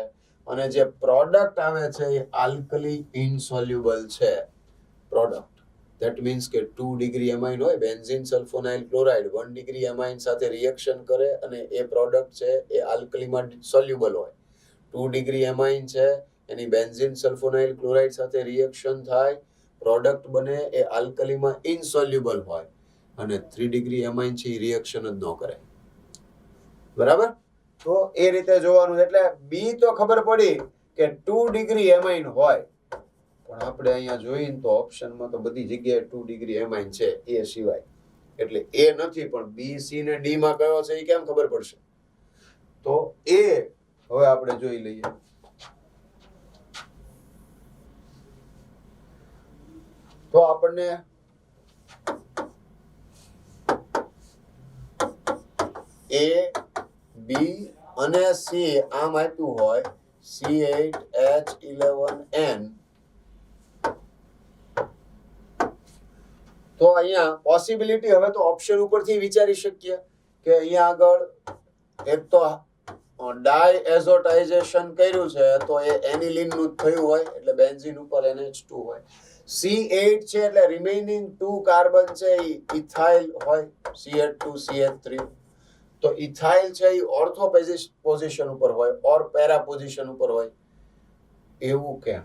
અને જે પ્રોડક્ટ આવે છે એ આલ્કલી ઇનસોલ્યુબલ છે પ્રોડક્ટ. ધેટ મીન્સ કે 2 ડિગ્રી એમાઇન હોય, benzene sulphonyl chloride 1 degree amine સાથે રિએક્શન કરે અને એ પ્રોડક્ટ છે એ આલ્કલીમાં સોલ્યુબલ હોય. 2 ડિગ્રી એમાઇન છે એની બેન્ઝીન સલ્ફોનાઇલ ક્લોરાઇડ સાથે રિએક્શન થાય, પ્રોડક્ટ બને એ આલ્કલીમાં ઇનસોલ્યુબલ હોય, અને 3 ડિગ્રી એમાઇન છે એ રિએક્શન જ ન કરે. બરાબર? તો એ રીતે જોવાનું. એટલે બી તો ખબર પડી કે 2 ડિગ્રી એમાઇન હોય, પણ આપણે અહીંયા જોઈએ તો ઓપ્શનમાં તો બધી જગ્યાએ 2 ડિગ્રી એમાઇન છે એ સિવાય, એટલે એ નથી, પણ બી સી ને ડી માં કયો છે એ કેમ ખબર પડશે? તો એ હવે આપણે જોઈ લઈએ. તો આપણને A, B અને C આમ આપ્યું હોય C8H11N, તો અહીંયા પોસિબિલિટી હવે તો ઓપ્શન ઉપરથી વિચારી શકીએ કે અહીંયા આગળ એક તો ડાયએઝોટાઇઝેશન કર્યું છે તો એ એનિલિન નું થયું હોય એટલે બેન્ઝીન ઉપર NH2 હોય. C8 છે એટલે રિમેઇનિંગ 2 કાર્બન છે એ ઇથાઇલ હોય, CH2CH3. તો ઇથાઇલ છે એ ઓર્થો પોઝિશન ઉપર હોય ઓર પેરા પોઝિશન ઉપર હોય, એવું કેમ?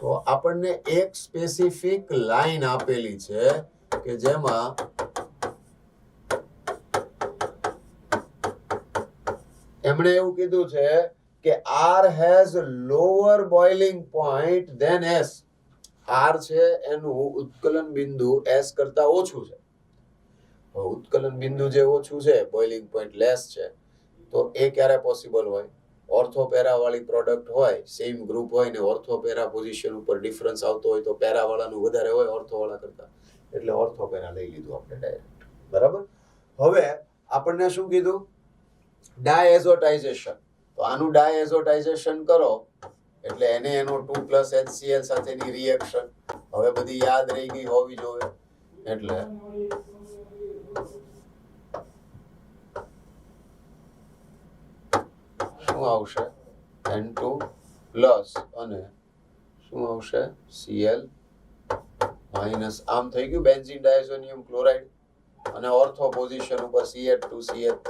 તો આપણને એક સ્પેસિફિક લાઈન આપેલી છે કે જેમાં એમણે એવું કીધું છે કે R has lower boiling point than S. R છે એનું ઉત્કલન બિંદુ S કરતા ઓછું છે. ઉત્કલન બિંદુ જે ઓછું છે, બોઇલિંગ પોઈન્ટ લેસ છે, તો એ ક્યારે પોસિબલ હોય? ઓર્થોપેરા વાળી પ્રોડક્ટ હોય, સેમ ગ્રુપ હોય ને ઓર્થોપેરા પોઝિશન ઉપર ડિફરન્સ આવતો હોય તો પેરા વાળાનું વધારે હોય ઓર્થો વાળા કરતા, એટલે ઓર્થોપેરા લઈ લીધું આપણે ડાયરેક્ટ. બરાબર? હવે આપણને શું કીધું? ડાયએઝોટાઇઝેશન. તો આનું ડાયએઝોટાઇઝેશન કરો એટલે NaNO2 HCl સાથેની રિએક્શન હવે બધી યાદ રહી ગઈ હોવી જોઈએ. એટલે શું આવશે? N2 પ્લસ અને શું આવશે? Cl minus. આમ થઈ ગયું બેન્ઝીન ડાયઝોનિયમ ક્લોરાઇડ અને ઓર્થો પોઝિશન ઉપર CH2CH3.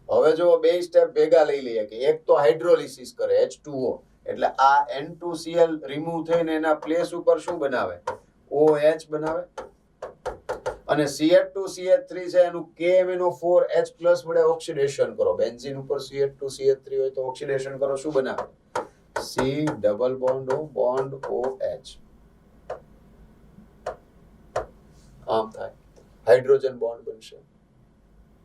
હવે જો બે સ્ટેપ ભેગા લઈ લઈએ કે એક તો હાઇડ્રોલિસિસ કરે H2O એટલે આ N2Cl રિમૂવ થઈને એના પ્લેસ ઉપર શું બનાવે? OH બનાવે. અને CH2CH3 છે એનું KMnO4H+ વડે ઓક્સિડેશન કરો. બેન્ઝીન ઉપર CH2CH3 હોય તો ઓક્સિડેશન કરો, શું બનાવે? C double bond O bond OH. આમ થાય હાઇડ્રોજન બોન્ડ બનશે.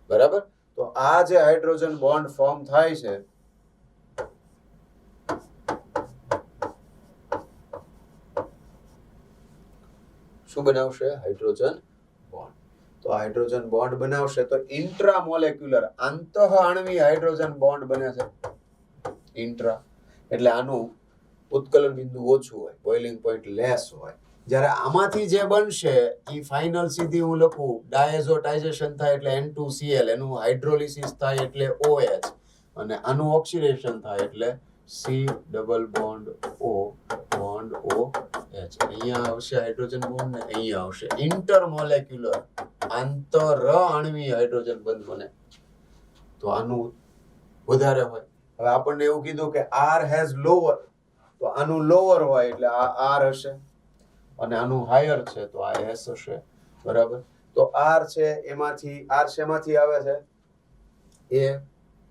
બરાબર? તો આ જે હાઇડ્રોજન બોન્ડ ફોર્મ થાય છે શું બનાવશે? Hydrogen bond. તો હાઇડ્રોજન બોન્ડ બનાવશે તો ઇન્ટ્રામોલેક્યુલર આંતઃઆણ્વીય હાઇડ્રોજન બોન્ડ બને છે. ઇન્ટ્રા એટલે આનું ઉત્કલન બિંદુ ઓછું હોય, બોઇલિંગ પોઈન્ટ લેસ હોય. જ્યારે આમાંથી જે બનશે એ ફાઇનલ સીધી હું લખું ડાયઝોટાઇઝેશન થાય એટલે N2Cl, એનું હાઇડ્રોલિસિસ થાય એટલે OH, અને આનું ઓક્સિડેશન થાય એટલે C double bond O bond OH. અહીંયા આવશે હાઇડ્રોજન બોન્ડ ને અહીંયા આવશે ઇન્ટરમોલેક્યુલર આંતરઆણ્વીય હાઇડ્રોજન બંધ બને. તો આનું વધારે હોય. હવે આપણને એવું કીધું કે R હેઝ લોઅર, તો આનું લોઅર હોય એટલે આ R હશે, અને આનું હાયર છે તો આ S હશે. બરાબર. તો R છે એમાંથી R શેમાંથી આવે છે? એ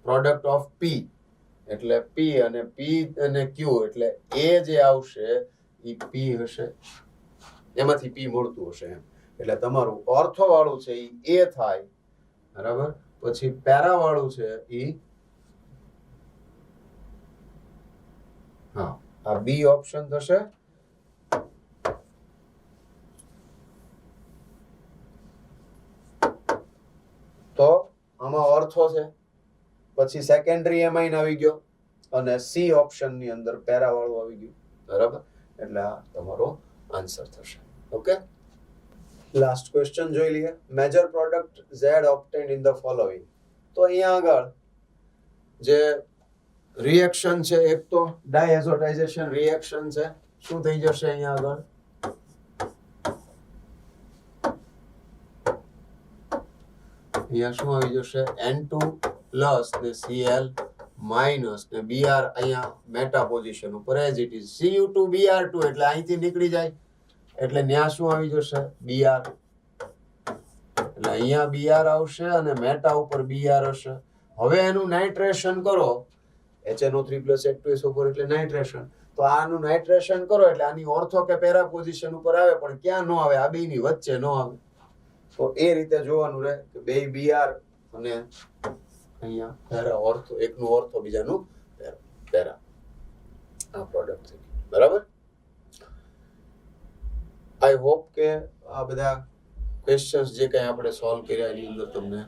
પ્રોડક્ટ ઓફ P એટલે P અને P અને Q એટલે એ જે આવશે એ P હશે, એમાંથી P મળતું હશે એમ. એટલે તમારું ઓર્થો વાળું છે એ A થાય. બરાબર. પછી પેરા વાળું છે એ હા આ B ઓપ્શન થશે. તો આમાં ઓર્થો છે, પછી સેકન્ડરી એમાઇન આવી ગયો, અને C ઓપ્શન ની અંદર પેરા વાળું આવી ગયું. બરાબર. એટલે આ તમારો આન્સર થશે. ઓકે. લાસ્ટ ક્વેશ્ચન જોઈ લઈએ. Major product Z obtained in the following. તો અહીંયા આગળ જે રિએક્શન છે એક તો ડાયઝોટાઇઝેશન રિએક્શન છે. શું થઈ જશે અહીંયા આગળ? અહીંયા શું આવી જશે? N2 પ્લસ ને Cl માઇનસ ને Br અહીંયા મેટા પોઝિશન ઉપર as it is Cu2 Br2 એટલે અહીંથી નીકળી જાય એટલે ત્યાં શું આવી જશે? Br. એટલે અહીંયા Br આવશે અને મેટા ઉપર Br હશે. હવે એનું નાઇટ્રેશન કરો HNO3 H2S ઉપર એટલે નાઇટ્રેશન. તો આનું નાઇટ્રેશન કરો એટલે આની ઓર્થો કે પેરા પોઝિશન ઉપર આવે, પણ ક્યાં ન આવે? આ બેની વચ્ચે ન આવે. તો એ રીતે જોવાનું રહે કે બે Br અને અહીંયા પેરા ઓર્થો, એકનું ઓર્થો બીજાનું પેરા, આ પ્રોડક્ટ છે. બરાબર. આઈ હોપ કે આ બધા ક્વેશ્ચન્સ જે કંઈ આપણે સોલ્વ કર્યા એની અંદર તમને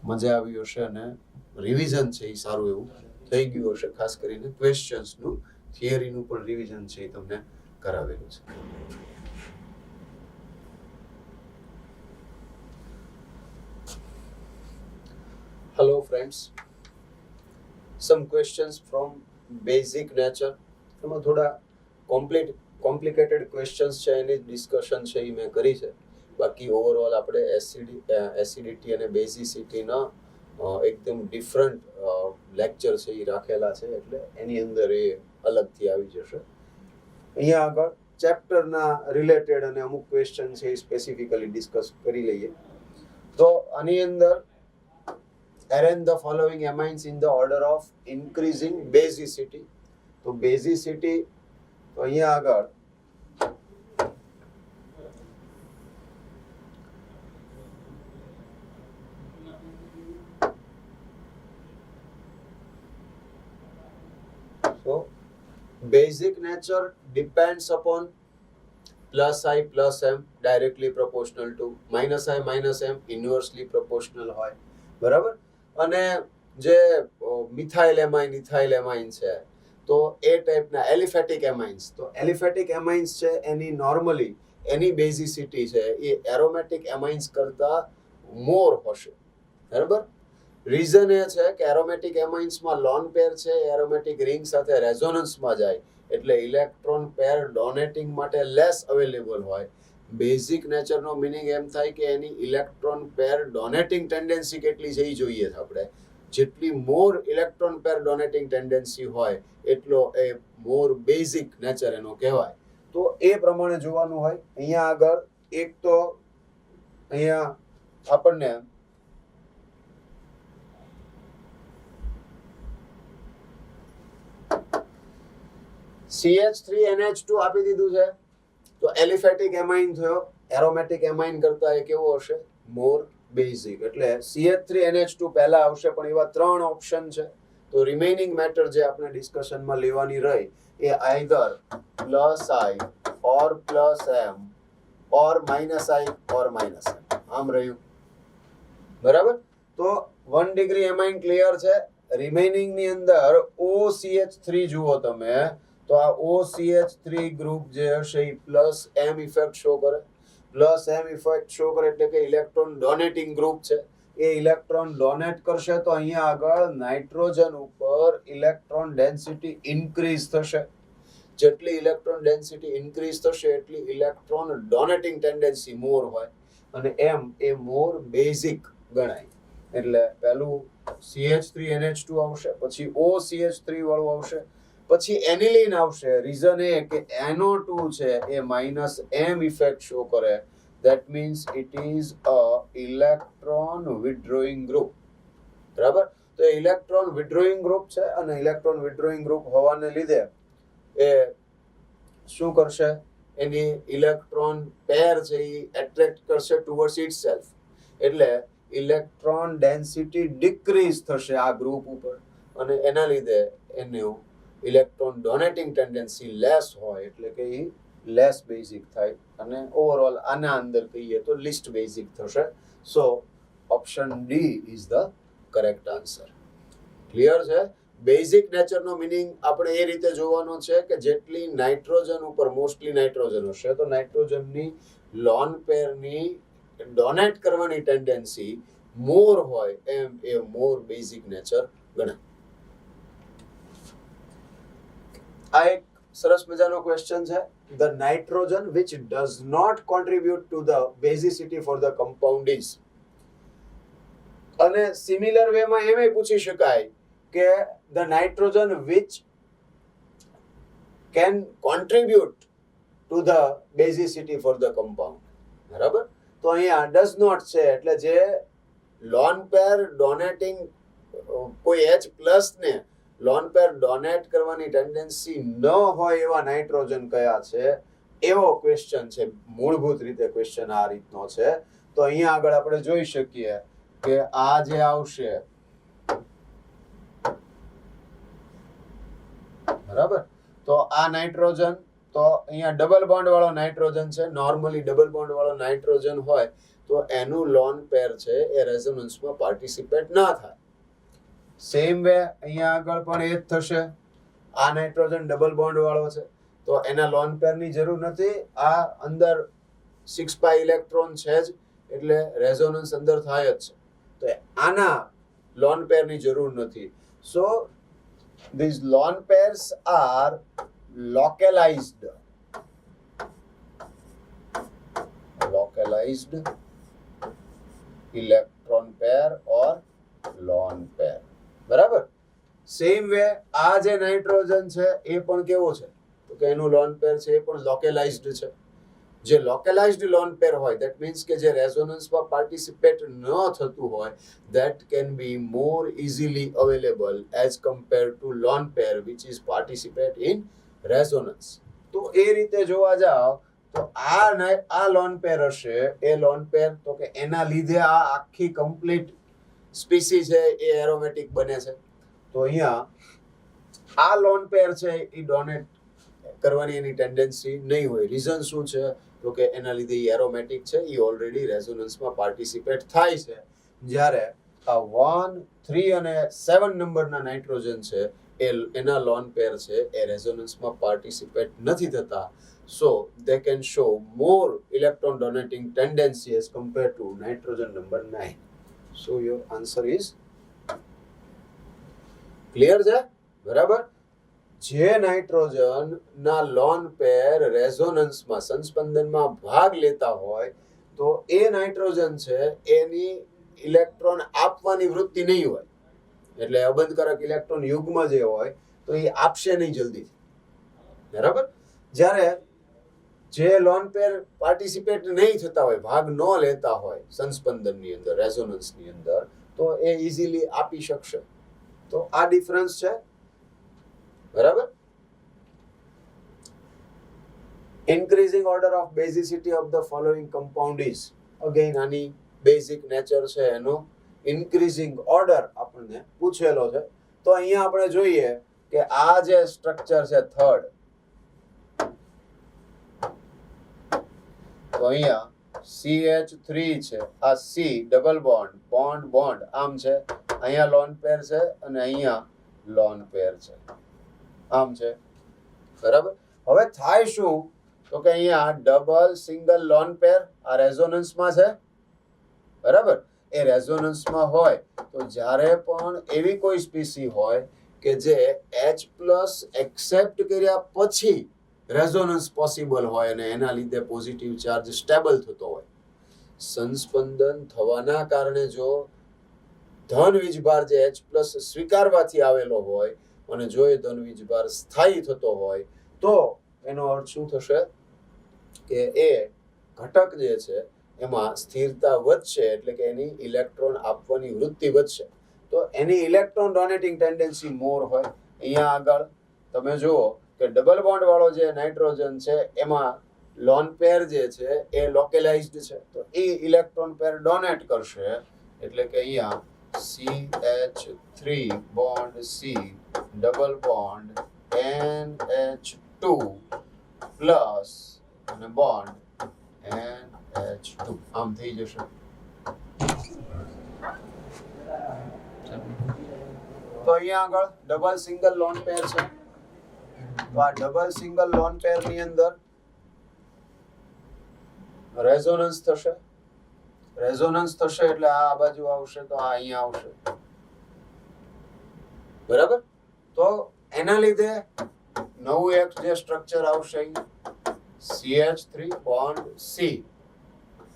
મજા આવી હશે અને રિવિઝન છે એ સારું એવું થઈ ગયું હશે. ખાસ કરીને ક્વેશ્ચન્સનું થિયરીનું પણ રિવિઝન છે એ તમને કરાવેલું છે. Hello friends, some questions from basic nature. એમાં થોડા કોમ્પ્લિકેટેડ ક્વેશ્ચન્સ છે એની ડિસ્કશન છે એ મેં કરી છે. બાકી ઓવરઓલ આપણે એસિડિટી અને બેઝિસિટીના એકદમ ડિફરન્ટ લેક્ચર છે એ રાખેલા છે, એટલે એની અંદર એ અલગથી આવી જશે. અહીંયા આગળ ચેપ્ટરના રિલેટેડ અને અમુક ક્વેશ્ચન છે એ સ્પેસિફિકલી ડિસ્કસ કરી લઈએ. તો આની અંદર arrange the following amines in the order of increasing basicity. તો basicity તો અહીંયા આગળ so basic nature depends upon plus I plus m directly proportional to minus I minus m inversely proportional હોય. બરાબર. અને જે મિથાઇલ એમાઇન ઇથાઇલ એમાઇન છે તો એ ટાઈપના એલિફેટિક એમાઇન્સ, તો એલિફેટિક એમાઇન્સ છે એની નોર્મલી એની બેઝિસિટી છે એ એરોમેટિક એમાઇન્સ કરતા મોર હશે. બરાબર. રીઝન એ છે કે એરોમેટિક એમાઇન્સમાં લોન પેર છે, એરોમેટિક રિંગ સાથે રેઝોનન્સમાં જાય એટલે ઇલેક્ટ્રોન પેર ડોનેટિંગ માટે લેસ અવેલેબલ હોય. બેઝિક નેચરનો મિનિંગ એમ થાય કે એની ઇલેક્ટ્રોન પેર ડોનેટિંગ ટેન્ડન્સી કેટલી છે એ જોઈએ છે આપણે. જેટલી more electron pair donating tendency હોય એટલો એ મોર બેઝિક નેચર એનો કહેવાય. તો એ પ્રમાણે જોવાનું હોય. અહીંયા આગળ એક તો અહીંયા આપણને CH3NH2 આપી દીધું છે તો એલિફેટિક એમાઇન થયો. એરોમેટિક એમાઇન કરતા એ કેવો હશે? મોર બેઝિક, એટલે CH3NH2 પહેલા આવશે, પણ એવા 3 ઓપ્શન છે. તો રિમેઇનિંગ મેટર જે આપણે ડિસ્કશનમાં લેવાની રહી એ either +I or +M or -I or -M આમ રહ્યું. બરાબર. તો 1 ડિગ્રી એમાઇન ક્લિયર છે. રિમેઇનિંગ ની અંદર OCH3 જુઓ તમે, તો આ OCH3 ગ્રુપ જે હશે એ +M ઇફેક્ટ શો કરે. +M ઇફેક્ટ શો કરે એટલે કે ઇલેક્ટ્રોન ડોનેટિંગ ગ્રુપ છે. એ ઇલેક્ટ્રોન ડોનેટ કરશે તો અહીંયા આગળ નાઇટ્રોજન ઉપર ઇલેક્ટ્રોન ડેન્સિટી ઇન્ક્રીઝ થશે. જેટલી ઇલેક્ટ્રોન ડેન્સિટી ઇન્ક્રીઝ થશે એટલી ઇલેક્ટ્રોન ડોનેટિંગ ટેન્ડન્સી મોર હોય, અને એમ એ મોર બેઝિક ગણાય. એટલે પહેલું CH3NH2 આવશે, પછી OCH3 વાળું આવશે, પછી એનિલિન આવશે. રીઝન એ કે NO2 છે એ -M ઇફેક્ટ શો કરે. That means it is a electron withdrawing group. બરાબર. તો ઇલેક્ટ્રોન વિથડ્રોઈંગ ગ્રુપ છે, અને ઇલેક્ટ્રોન વિથડ્રોઈંગ ગ્રુપ હોવાને લીધે એ શું કરશે, એની ઇલેક્ટ્રોન પેર છે એ એટ્રેક્ટ કરશે ટુવર્ડ્સ ઇટસેલ્ફ. એટલે ઇલેક્ટ્રોન ડેન્સિટી ડિક્રીઝ થશે આ ગ્રુપ ઉપર, અને એના લીધે એનું ઇલેક્ટ્રોન ડોનેટિંગ ટેન્ડન્સી લેસ હોય, એટલે કે એ લેસ બેઝિક થાય, અને ઓવરઓલ આના અંદર કહીએ તો લિસ્ટ બેઝિક થશે. So option D is the correct answer. Clear છે? બેઝિક નેચરનો મિનિંગ આપણે એ રીતે જોવાનો છે કે જેટલી નાઇટ્રોજન ઉપર મોસ્ટલી નાઇટ્રોજન હશે તો નાઇટ્રોજનની લોન પેરની ડોનેટ કરવાની ટેન્ડન્સી મોર હોય, એમ એ મોર બેઝિક નેચર ગણાય. આ એક સરસ મજાનો ક્વેશ્ચન છે. The nitrogen which does not contribute to the basicity for the compound is. અને સિમિલર વે માં એમ પૂછી શકાય કે the nitrogen which can contribute to the basicity for the compound. બરાબર. તો અહીંયા does not છે, એટલે જે લોન પેર ડોનેટિંગ કોઈ H+ ને લોન પેર ડોનેટ કરવાની ટેન્ડન્સી ન હોય એવા નાઇટ્રોજન કયા છે, એવો ક્વેશ્ચન છે. મૂળભૂત રીતે ક્વેશ્ચન આ રીતનો છે. તો અહીંયા આગળ આપણે જોઈ શકીએ કે આ જે આવશે, બરાબર, તો આ નાઇટ્રોજન, તો અહીંયા ડબલ બોન્ડ વાળો નાઇટ્રોજન છે. નોર્મલી ડબલ બોન્ડ વાળો નાઇટ્રોજન હોય તો એનું લોન પેર છે એ રેઝોનન્સમાં પાર્ટિસિપેટ ના થાય. સેમ વે અહીંયા આગળ પણ એ જ થશે. આ નાઇટ્રોજન ડબલ બોન્ડ વાળો છે તો એના લોન પેરની જરૂર નથી. આ અંદર 6 પાઈ ઇલેક્ટ્રોન છે જ, એટલે રેઝોનન્સ અંદર થાય જ છે. તો આના લોન પેરની જરૂર નથી. સો these lone pairs are localized electron pair or lone pair. બરાબર. સેમ વે આ જે નાઇટ્રોજન છે એ પણ કેવો છે, તો કે એનું લોન પેર છે એ પણ લોકલાઇઝ્ડ છે. જે લોકલાઇઝ્ડ લોન પેર હોય, ધેટ મીન્સ કે જે રેઝોનન્સમાં પાર્ટિસિપેટ ન થતું હોય, that can be more easily available as compare to lone pair which is participate in resonance. તો એ રીતે જોવા જાવ તો આ લોન પેર હશે, એ લોન પેર, તો કે એના લીધે આ આખી કમ્પ્લીટ સ્પીસી છે એ એરોમેટિક બને છે. તો અહીંયા આ લોન પેર છે એ ડોનેટ કરવાની એની ટેન્ડન્સી નહીં હોય. રીઝન શું છે, તો કે એના લીધે એરોમેટિક છે, એ ઓલરેડી રેઝોનન્સમાં પાર્ટિસિપેટ થાય છે. જ્યારે આ 1, 3 અને 7 નંબરના નાઇટ્રોજન છે એના લોન પેર છે એ રેઝોનન્સમાં પાર્ટિસિપેટ નથી થતા. સો they can show more electron donating tendency as compared to nitrogen number 9. So your answer is clear છે? બરાબર. જે નાઇટ્રોજન ના લોન પેર રેઝોનન્સમાં સંસ્પંદનમાં ભાગ લેતા હોય તો એ નાઇટ્રોજન છે એની ઇલેક્ટ્રોન આપવાની વૃત્તિ નહીં હોય. એટલે અબંધકારક ઇલેક્ટ્રોન યુગ્મ જે હોય તો એ આપશે નહીં જલ્દી. બરાબર. જ્યારે જે લોન પેર પાર્ટિસિપેટ નહીં થતા હોય, ભાગ ન લેતા હોય સંસ્પંદનની અંદર, રેઝોનન્સની અંદર, તો એ ઇઝીલી આપી શકશે. તો આ ડિફરન્સ છે. બરાબર. Increasing order of basicity of the following compound is, again આની બેઝિક નેચર છે એનો ઇન્ક્રીઝિંગ ઓર્ડર આપણને પૂછેલો છે. તો અહીંયા આપણે જોઈએ કે આ જે સ્ટ્રક્ચર છે થર્ડ, તો અહીંયા CH3 છે, આ C double bond bond bond આમ છે, અહીંયા લોન પેર છે અને અહીંયા લોન પેર છે, આમ છે. બરાબર. હવે થાય શું તો કે અહીંયા ડબલ સિંગલ લોન પેર આ રેઝોનન્સમાં છે. બરાબર. એ રેઝોનન્સમાં હોય તો જ્યારે પણ એવી કોઈ સ્પીસી હોય કે જે H+ એક્સેપ્ટ કર્યા પછી રેઝોનન્સ પોસિબલ હોય અને એના લીધે પોઝિટિવ ચાર્જ સ્ટેબલ થતો હોય, સંસ્પંદન થવાના કારણે જો ધન વીજભાર જે H+ સ્વીકારવાથી આવેલો હોય અને જો એ ધન વીજભાર સ્થાયી થતો હોય તો એનો અર્થ શું થશે કે એ ઘટક જે છે એમાં સ્થિરતા વધશે, એટલે કે એની ઇલેક્ટ્રોન આપવાની વૃત્તિ વધશે, તો એની ઇલેક્ટ્રોન ડોનેટિંગ ટેન્ડન્સી મોર હોય. અહીંયા આગળ તમે જુઓ કે ડબલ બોન્ડ વાળો જે નાઇટ્રોજન છે એમાં લોન પેર જે છે એ લોકેલાઇઝ્ડ છે, તો એ ઇલેક્ટ્રોન પેર ડોનેટ કરશે, એટલે કે અહીંયા CH3 bond C double bond NH2 plus અને બોન્ડ NH2 આમ થઈ જશે. તો અહીંયા આગળ ડબલ સિંગલ લોન પેર છે, તો આ ડબલ સિંગલ લોન પેર ની અંદર રેઝોનન્સ થશે. રેઝોનન્સ થશે એટલે આ બાજુ આવશે તો આ અહીંયા આવશે. બરાબર. તો એના લીધે નવું એક જે સ્ટ્રક્ચર આવશે CH3 bond C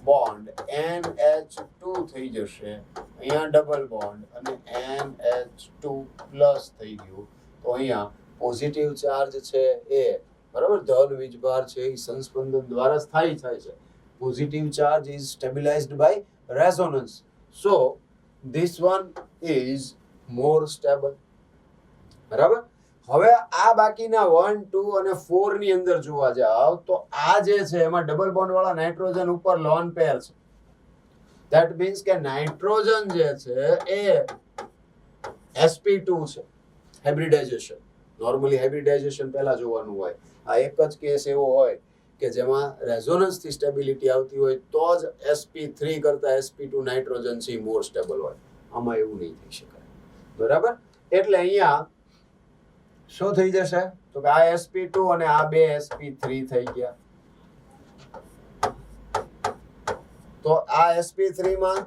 bond NH2 થઈ જશે, અહીંયા ડબલ બોન્ડ અને NH2 પ્લસ થઈ ગયું, તો અહીંયા પોઝિટિવ ચાર્જ છે એ બરાબર ધન વીજભાર છે એ સંસ્પંદન દ્વારા સ્થાયી થાય છે. Positive charge is stabilized by resonance. So this one is more stable. બરાબર. હવે આ બાકીના 1 2 અને 4 ની અંદર જોવા જાવ તો આ જે છે એમાં ડબલ બોન્ડ વાળા નાઇટ્રોજન ઉપર લોન પેર છે. ધેટ મીન્સ કે નાઇટ્રોજન જે છે એ sp2 છે, હાઇબ્રિડાઇઝેશન. નોર્મલી હાઇબ્રિડાઇઝેશન પહેલા જોવાનું હોય. આ એક જ કેસ એવો હોય કે જેમાં રેઝોનન્સ થી સ્ટેબિલિટી આવતી હોય તો જ sp3 કરતા sp2 નાઇટ્રોજન છે મોર સ્ટેબલ હોય. આમાં એવું નહીં થઈ શકે. બરાબર. એટલે અહીંયા શું થઈ જશે તો કે આ sp2 અને આ બે sp3 થઈ ગયા, તો આ sp3 માં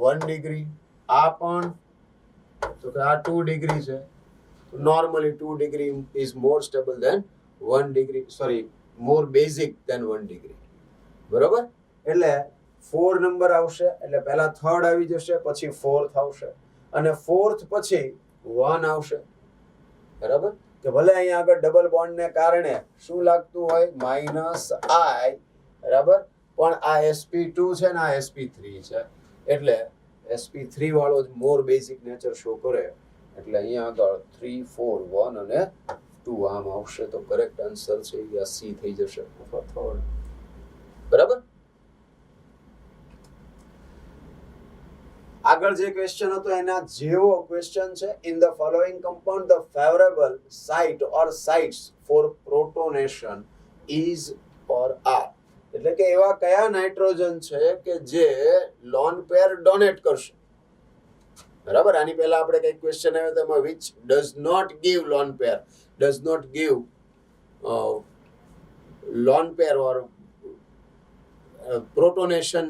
1 ડિગ્રી, આ પણ તો કે આ 2 ડિગ્રી છે. Normally 2 degree is more stable than 1 degree, sorry more basic than 1 degree. બરોબર. એટલે 4 નંબર આવશે, એટલે પહેલા થર્ડ આવી જશે, પછી ફોર્થ આવશે અને ફોર્થ પછી 1 આવશે. બરાબર. કે ભલે અહીંયા આગળ ડબલ બોન્ડ ને કારણે શું લાગતું હોય -I, બરાબર, પણ આ sp2 છે ને આ sp3 છે, એટલે sp3 વાળો જ મોર બેઝિક નેચર શો કરે, એટલે અહીંયા આગળ 3 4 1 અને 2 આમ આવશે. તો કરેક્ટ આન્સર છે આ C થઈ જશે. બરાબર. આગળ જે ક્વેશ્ચન હતો એના જેવો ક્વેશ્ચન છે. In the following compound the favourable site or sites for protonation is or are. એટલે કે એવા કયા નાઇટ્રોજન છે કે જે લોન પેર ડોનેટ કરશે. બરાબર. આની પહેલા આપણે કઈ ક્વેશ્ચન આવ્યો તો એમાં which does not give lone pair, does not give lone pair or protonation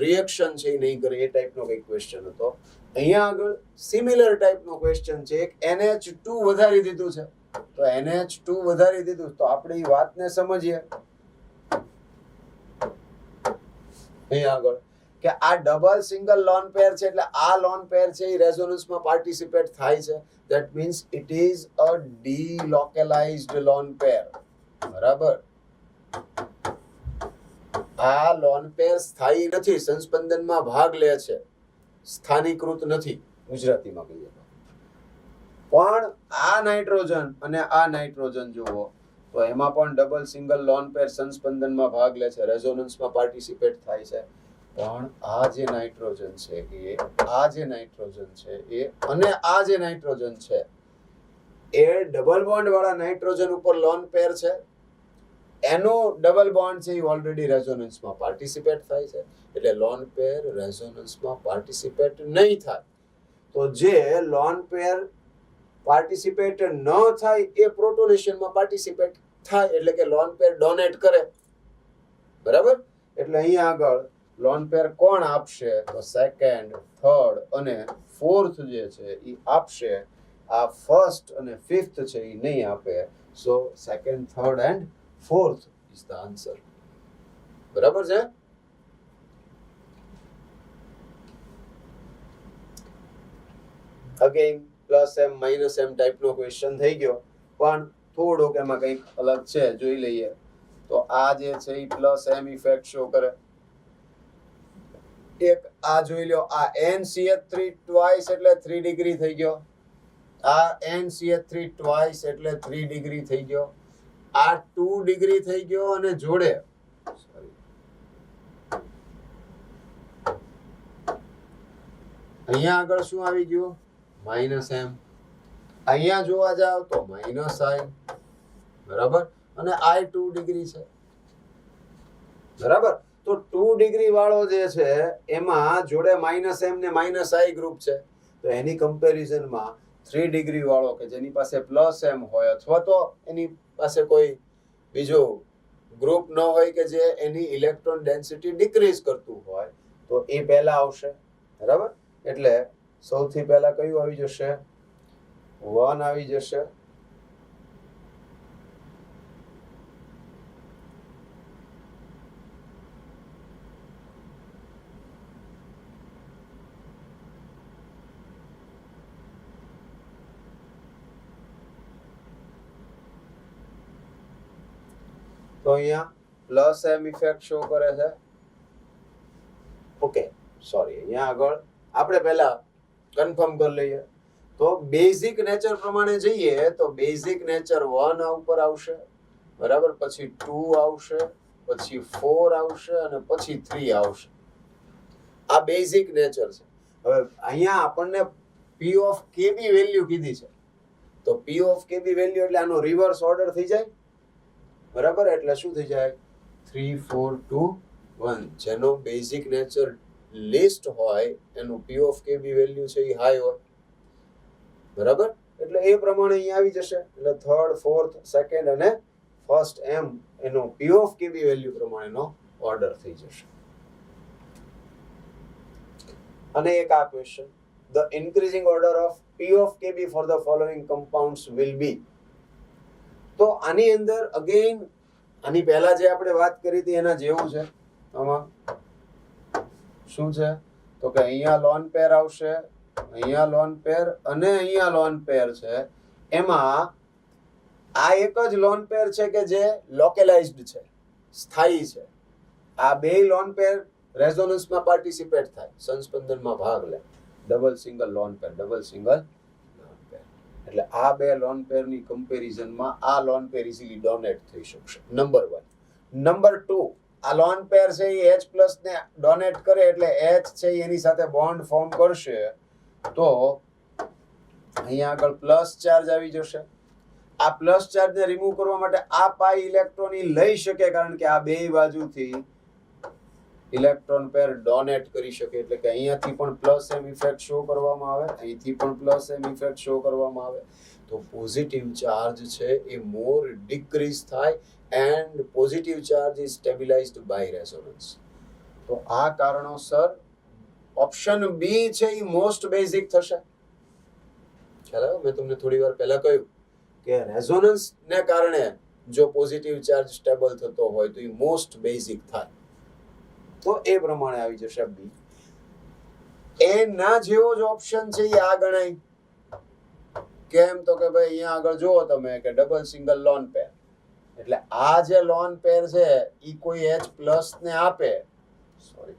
reaction છે એ નહીં કરે, એ ટાઈપનો કઈ ક્વેશ્ચન હતો. અહીંયા આગળ સિમિલર ટાઈપનો ક્વેશ્ચન છે. એક NH2 વધારી દીધું છે, તો NH2 વધારી દીધું તો આપણે એ વાતને સમજીએ. અહીંયા આગળ કે આ ડબલ સિંગલ લોન પેર છે, એટલે આ લોન પેર છે એ રેઝોનન્સમાં પાર્ટિસિપેટ થાય છે. That means it is a delocalised lone pair. બરાબર. આ લોન પેર સ્થાયી નથી, સંસ્પંદનમાં ભાગ લે છે, સ્થાનીકૃત નથી ગુજરાતીમાં કહીએ તો. પણ આ નાઇટ્રોજન અને આ નાઇટ્રોજન જુઓ તો એમાં પણ ડબલ સિંગલ લોન પેર સંસ્પંદનમાં ભાગ લે છે, રેઝોનન્સમાં પાર્ટિસિપેટ થાય છે. પણ આ જે નાઇટ્રોજન છે એ આ જે નાઇટ્રોજન છે એ અને આ જે નાઇટ્રોજન છે એ ડબલ બોન્ડ વાળા નાઇટ્રોજન ઉપર લોન પેર છે, એનો ડબલ બોન્ડ છે એ ઓલરેડી રેઝોનન્સમાં પાર્ટિસિપેટ થાય છે, એટલે લોન પેર રેઝોનન્સમાં પાર્ટિસિપેટ નહીં થાય. તો જે લોન પેર પાર્ટિસિપેટ ન થાય એ પ્રોટોનેશનમાં પાર્ટિસિપેટ થાય, એટલે કે લોન પેર ડોનેટ કરે. બરાબર? એટલે અહીંયા આગળ લોન પેર કોણ આપશે? તો સેકન્ડ, થર્ડ અને ફોર્થ જે છે એ આપશે. આ ફર્સ્ટ અને ફિફ્થ છે એ નહીં આપે. So second, third and fourth is the answer. બરાબર છે? Again plus M minus M ટાઈપનો ક્વેશ્ચન થઈ ગયો, પણ થોડોક એમાં કંઈક અલગ છે, જોઈ લઈએ. તો આ જે છે એ પ્લસ એમ ઇફેક્ટ શો કરે. એક આ જોઈ લો, આ NCH3 ટ્વાઇસ એટલે 3 ડિગ્રી થઈ ગયો. આ NCH3 ટ્વાઇસ એટલે 3 ડિગ્રી થઈ ગયો. આ 2 ડિગ્રી થઈ ગયો અને જોડે અહીંયા આગળ શું આવી ગયું? Minus M. અહીંયા જોવા જાવ તો માઇનસ આઈ. બરાબર? અને આઈ 2 ડિગ્રી છે. બરાબર? તો 2 ડિગ્રી વાળો જે છે એમાં જોડે માઇનસ એમ ને માઇનસ આઈ ગ્રુપ છે. તો એની કમ્પેરિઝનમાં 3 ડિગ્રી વાળો કે જેની પાસે પ્લસ એમ હોય અથવા તો એની પાસે કોઈ બીજો ગ્રુપ ન હોય કે જે એની ઇલેક્ટ્રોન ડેન્સિટી ડિક્રીઝ કરતું હોય, તો એ પહેલા આવશે. બરાબર? એટલે સૌથી પહેલા કયું આવી જશે? 1 આવી જશે. તો અહીંયા પ્લસ એમ ઇફેક્ટ શો કરે છે. ઓકે, સોરી, અહીંયા આગળ આપણે પહેલા કન્ફર્મ કરી લઈએ. તો બેઝિક નેચર પ્રમાણે જઈએ તો બેઝિક નેચર 1 આ ઉપર આવશે. બરાબર? પછી 2 આવશે, પછી 4 આવશે અને પછી 3 આવશે. આ બેઝિક નેચર છે. હવે અહીંયા આપણને P ઓફ KB વેલ્યુ કીધી છે. તો P ઓફ KB વેલ્યુ એટલે આનો રિવર્સ ઓર્ડર થઈ જાય. બરાબર? એટલે શું થઈ જાય? 3 4 2 1. જેનો બેઝિક નેચર લિસ્ટ હોય એનું P ઓફ KB વેલ્યુ છે એ હાઈ હોય. બરાબર? એટલે એ પ્રમાણે અહીં આવી જશે. એટલે થર્ડ, ફોર્થ, સેકન્ડ અને ફર્સ્ટ એમ એનો P ઓફ KB વેલ્યુ પ્રમાણેનો ઓર્ડર થઈ જશે. અને એક આ question, the increasing order of P of KB for the following compounds will be. તો આની અંદર અગેન આની પહેલા જે આપણે વાત કરી હતી એના જેવું છે. આમાં શું છે? તો કે અહીંયા લોન પેર આવશે, અહીંયા લોન પેર અને અહીંયા લોન પેર છે. એમાં આ એક જ લોન પેર છે કે જે લોકલાઇઝ્ડ છે, સ્થાયી છે. આ બે લોન પેર રેઝોનન્સમાં પાર્ટિસિપેટ થાય, સંસ્પંદનમાં ભાગ લે. Double single lone pair, double single lone pair. એટલે આ બે લોન પેરની કમ્પેરિઝનમાં આ લોન પેર ઇઝીલી ડોનેટ થઈ શકશે. નંબર 1. નંબર 2, આ લોન પેર છે એ H+ ને ડોનેટ કરે એટલે H છે એની સાથે બોન્ડ ફોર્મ કરશે. તો અહીંયા આગળ પ્લસ ચાર્જ આવી જશે. આ પ્લસ ચાર્જને રિમૂવ કરવા માટે આ પાઈ ઇલેક્ટ્રોન લઈ શકે, કારણ કે આ બે બાજુથી ઇલેક્ટ્રોન પેર ડોનેટ કરી શકે. એટલે કે અહીંયાથી પણ પ્લસ એમ ઇફેક્ટ શો કરવામાં આવે, અહીંથી પણ પ્લસ એમ ઇફેક્ટ શો કરવામાં આવે. તો પોઝિટિવ ચાર્જ છે એ મોર ડિક્રીઝ થાય and positive charge is stabilised by resonance. તો આ કારણોસર ઓપ્શન બી છે એ મોસ્ટ બેઝિક થશે. ખ્યાલ આવ્યો? મેં તમને થોડી વાર પહેલા કહ્યું કે રેઝોનન્સ ને કારણે જો પોઝિટિવ ચાર્જ સ્ટેબલ થતો હોય તો એ મોસ્ટ બેઝિક થાય. તો એ પ્રમાણે આવી જશે બી. એ ના જેવો જ ઓપ્શન છે એ આ ગણાય. કેમ? તો કે ભાઈ અહીંયા આગળ જુઓ તમે કે ડબલ સિંગલ લોન પેર. એટલે આ જે લોન પેર છે એ કોઈ H+ ને આપે, સોરી,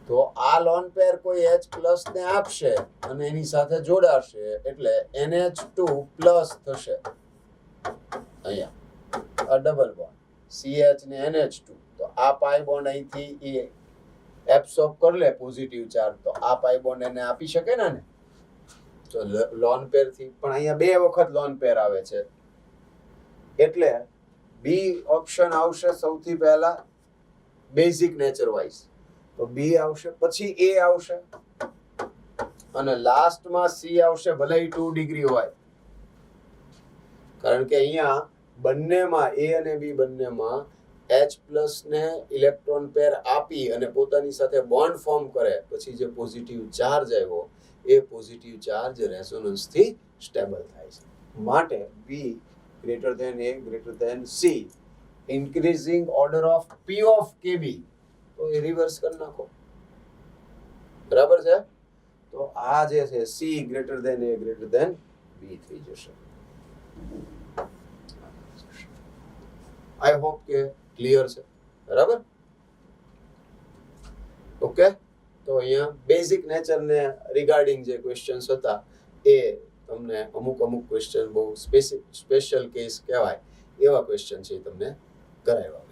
તો આ લોન પેર કોઈ H+ ને આપશે અને એની સાથે જોડાશે એટલે NH2+ થશે અહીંયા. a double bond CH ને NH2 તો આ પાઈ બોન્ડ અહીંથી એ એબ્સોર્બ કરી લે પોઝિટિવ ચાર્જ તો આ પાઈ બોન્ડ એને આપી શકે ને તો લોન પેર થી પણ અહીંયા બે વખત લોન પેર આવે છે એટલે બી ઓપ્શન આવશે સૌથી પહેલા બેઝિક નેચર વાઇઝ તો બી આવશે પછી એ આવશે અને લાસ્ટમાં સી આવશે ભલે 2 ડિગ્રી હોય કારણ કે અહીંયા બંનેમાં એ અને બી બંનેમાં H+ ને ઇલેક્ટ્રોન પેર આપી અને પોતાની સાથે બોન્ડ ફોર્મ કરે પછી જે પોઝિટિવ ચાર્જ આવ્યો એ પોઝિટિવ ચાર્જ રેઝોનન્સ થી સ્ટેબલ થાય છે માટે B greater than A greater than C increasing order of P of KB તો એ રિવર્સ કરી નાખો બરાબર છે તો આ જે છે C greater than A greater than બી થઈ જશે આઈ હોપ કે ક્લિયર છે બરાબર ઓકે તો અહીંયા બેઝિક નેચર ને રિગાર્ડિંગ જે ક્વેશ્ચન્સ હતા એ તમને અમુક ક્વેશ્ચન બહુ સ્પેશિયલ કેસ કહેવાય એવા ક્વેશ્ચન છે તમને કરાવ્યા